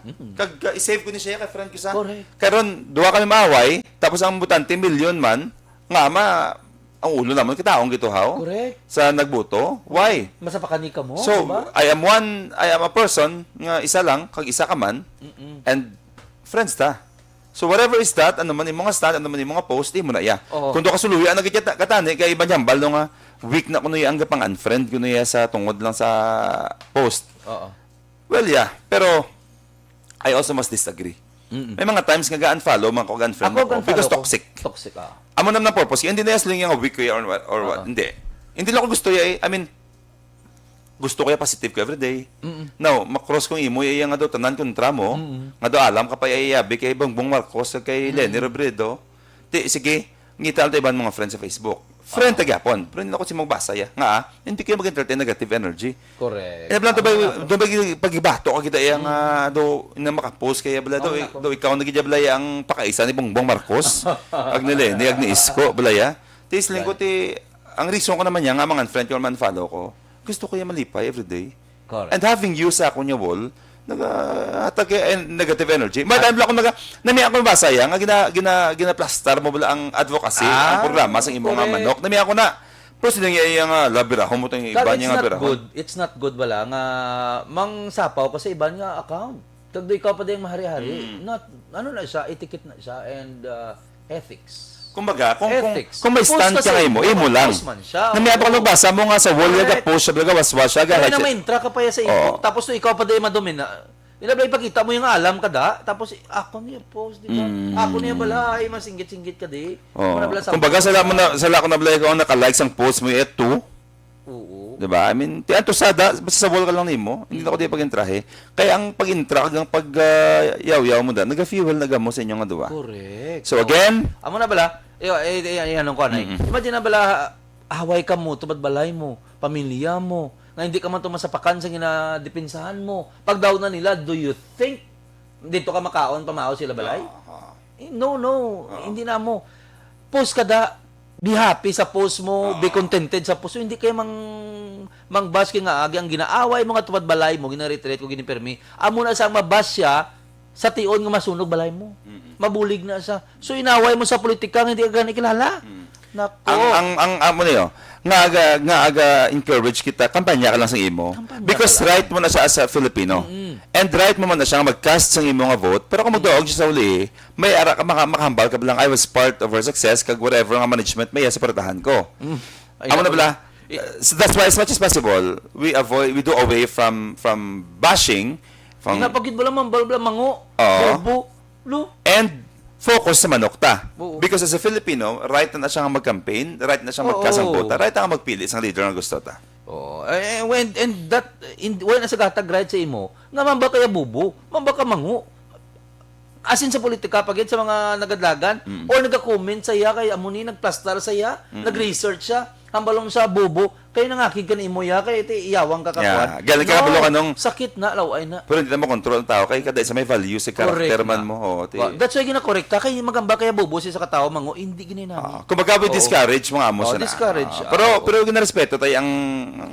I-save ko ni siya kay friend ko sa. Correct. Karon duwa kami maaway, tapos ang butante, million man, nga ang ulo naman kitaong gito haw. Correct. Sa nagbuto. Why? Masapakani ka mo, So, diba? I am a person nga isa lang, kag isa ka man, and friends ta. So whatever is that, ano man yung mga stand, ano man yung mga post, mo na iya. Oo. Kung do kasuluyan na katani kay iba jambal no nga week na kuno ang gapang unfriend kuno sa tungod lang sa post. Oo. Well, yeah, pero I also must disagree. May mga times nga ga-unfollow, mga kag-unfriend ako because toxic. Toxic, Amo naman na purpose, hindi na yasling yung week ko or what. Hindi. Hindi lang ko gusto I mean, gusto ko positive ko everyday. Now, makross kong imo, nga daw, tanan kontra mo, nga daw alam ka pa iayabi kay Bongbong Marcos, kay Lenny Robredo. Sige, ngita lang ibang mga friends sa Facebook. Friend tagapon, pero hindi ako si magbasa ya. Nga, hindi kayo mag-entertain negative energy. Correct. Eh, blan, do ba pag-ibato ka kita yang do na makapost kaya bala do ikaw nagijabla ang pakaisa ni Bongbong Marcos, ag ni Lenny, ag ni Isko, bala ya. Tisling ko ang reason ko naman nga mga friend ko man follow ko. Gusto ko yung malipay everyday. Correct. And having you sa akong wall, nag-atake negative energy. But I'm lang nami ako mabasa yan, nga gina-plaster mo bala ang advocacy, ang programa sa imong nga manok. Nami ako na, pero sila nga yung labira, humutang yung iba niya nga bira. It's not good bala nga mang sapaw pa sa iba nga account. Tagdo ikaw pa din mahari-hari. Not ano na siya, etiquette na siya and ethics. Kumbaga, kung may Post stand ka kasi, imo lang. post man siya. Nami ako nagbasa mo nga sa wall, Correct. post siya, waswas siya, Kaya na may intra ka pa ya sa imo. Tapos to ikaw pa din madumi na Inablay ipakita mo yung alam kada, tapos ako niya post, di ba? Ako niya balay, masinggit-singgit ka di. Oh. Manabla sa- Kumbaga sala ko na blay ko naka-likes ang post mo ito. Oo. 'Di ba? I mean, ti ato sada basta sa wall ka lang nimo. Hindi na ko di pag-intrahe. Kaya ang pag-intra hanggang pag yaw-yaw mo da, naga-fuel na mo sa inyo nga duwa. Correct. So again, Amo na bala, anong ko anay. Imagine na bala, away ka mo, tubad balay mo, pamilya mo, nga hindi ka man tumasapakan sa ginadipinsahan mo. Pag daw na nila, do you think dito ka makaon, pamao sila balay? No, hindi na mo. Post ka da, be happy sa post mo, be contented sa post mo. Hindi kayo mang-bash kayo nga agi ang ginaaway mga tubad balay mo, gina-retreat ko, ginipermi. Amo na sa mabash siya, sa tion nga masunog balay mo. Mabulig na siya. So inaway mo sa politika, hindi ka gani kilala. Nako. ang amo niyo, nga aga encourage kita kampanya ka lang sa imo Kampanya because ka lang. right mo na siya as a Filipino. And right mo man na siya nga mag-cast sa imo nga vote, pero kung magduog siya sa uli, may ara ka makahambal ka lang I was part of her success kag whatever nga management may suportahan ko. Amo na bala. So that's why as much as possible, we do away from bashing from Napagid ba lang mango? Oo. Bobo. Lo. and focus sa manok ta. Oo. Because as a Filipino, right na siya nga mag-campaign, right na siya Oo. magkasang bota, right na nga magpili sa leader nga gusto ta. Oh, when nasa gatag right sa imo, nga man ba kaya bubo? Man ba ka mangu? Asin sa politika pag sa mga nagadlagan or nagka-comment sa iya kay amuni nagplastar sa iya, nag-research siya, hambalong sa bubo, kay nangakig ka ni imo ya kay iti iyawang kakakuan. Yeah, galing ka kabalo ka nung- sakit na laway na. Pero hindi na mo control ang tao kay kada sa may value sa karakter man mo. Oh, That's why gina-correct ka kay magamba kaya bubo siya sa katao mangu, hindi gini namin. kumbaga we discourage mga amo Oo, sa na. discourage. Pero ginarespeto tayo ang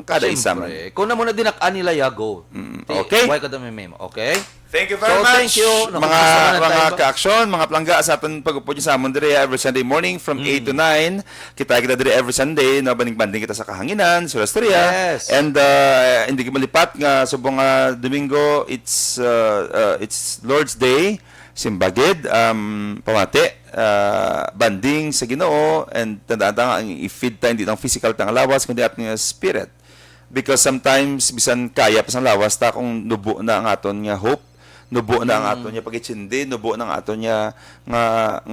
kada isa man. Siyempre, kung na muna dinak-an nila ya go. okay. Why ka dami memo, okay? Thank you very So, much. thank you. Mga Nakapasa na tayo ba? ka-aksyon, mga plangga sa aton pag-upo sa amon dire every Sunday morning from 8 to 9. Kita dire every Sunday na banding kita sa kahanginan, sa Rastria. Yes. And hindi ka malipat nga subong Domingo, it's Lord's Day, simbagid, pamati, banding sa Ginoo, and tanda ang i-feed tayo hindi ng physical tang lawas kundi ating spirit. Because sometimes bisan kaya pa sa lawas ta kung nubo na ang aton nga hope, nubo na ang aton nga pagitsindi, nubo na ang aton nga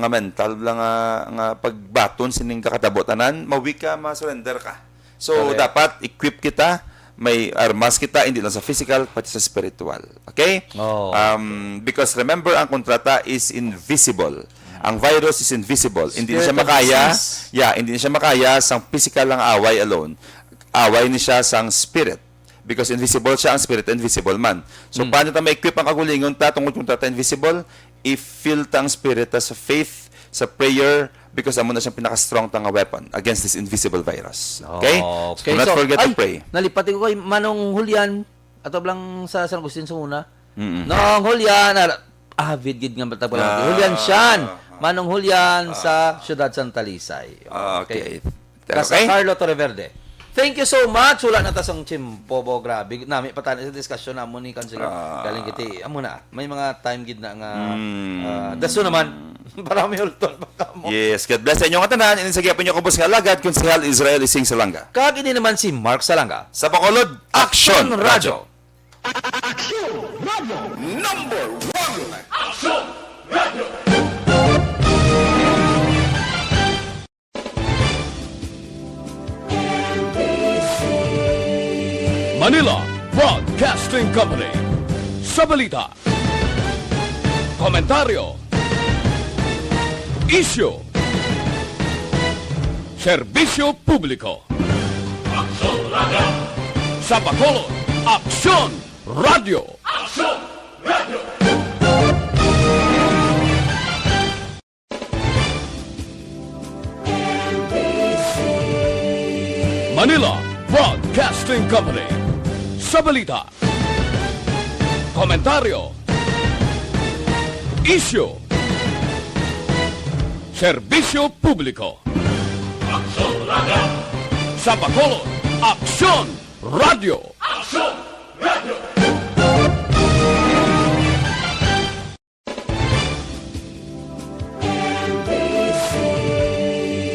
mental lang nga pagbaton sining kakatabotanan, mawi ka, ma-surrender ka. So Correct. dapat equip kita, may armas kita hindi lang sa physical pati sa spiritual. Okay? Oh. Because remember ang kontrata is invisible. Ang virus is invisible. Hindi na siya Spirit of makaya. disease. Hindi na siya makaya sa physical lang away alone. Away ni siya sang spirit. Because invisible siya, ang spirit invisible man. So, paano ta ma-equip ang kagulingon ta tungkol kung tata invisible? I-fill ta ang spirit ta sa faith, sa prayer, because amo na siyang pinaka-strong ta nga weapon against this invisible virus. Okay? So, do not forget to pray. Nalipati ko kay Manong Julian ato lang sa San Agustin sa una. Nong Julian, avid gid nga bata pala. Julian Shan, Manong Julian sa Ciudad Santa Lisay. Okay. Casa Okay? Carlo Torreverde. Thank you so much. Wala na tasang chimpobo, grabe. Nami patan sa discussion na mo ni Councilor. Galing kiti. Amo na. May mga time gid na nga daso naman. Parami ultol baka mo. Yes. God bless sa inyong katanan. Inisagya po niyo kubos nga alagad kung sihal Israel ising salanga. Kag ini naman si Mark Salanga. Sa Bacolod, Action Radio. Manila Broadcasting Company. Sa balita, komentaryo, isyu, serbisyo publiko. Sa Bacolod, Aksyon Radio. Manila Broadcasting Company. Sa balita, komentaryo, isyu, serbisyo publiko. Sa Bacolod, Aksyon Radio.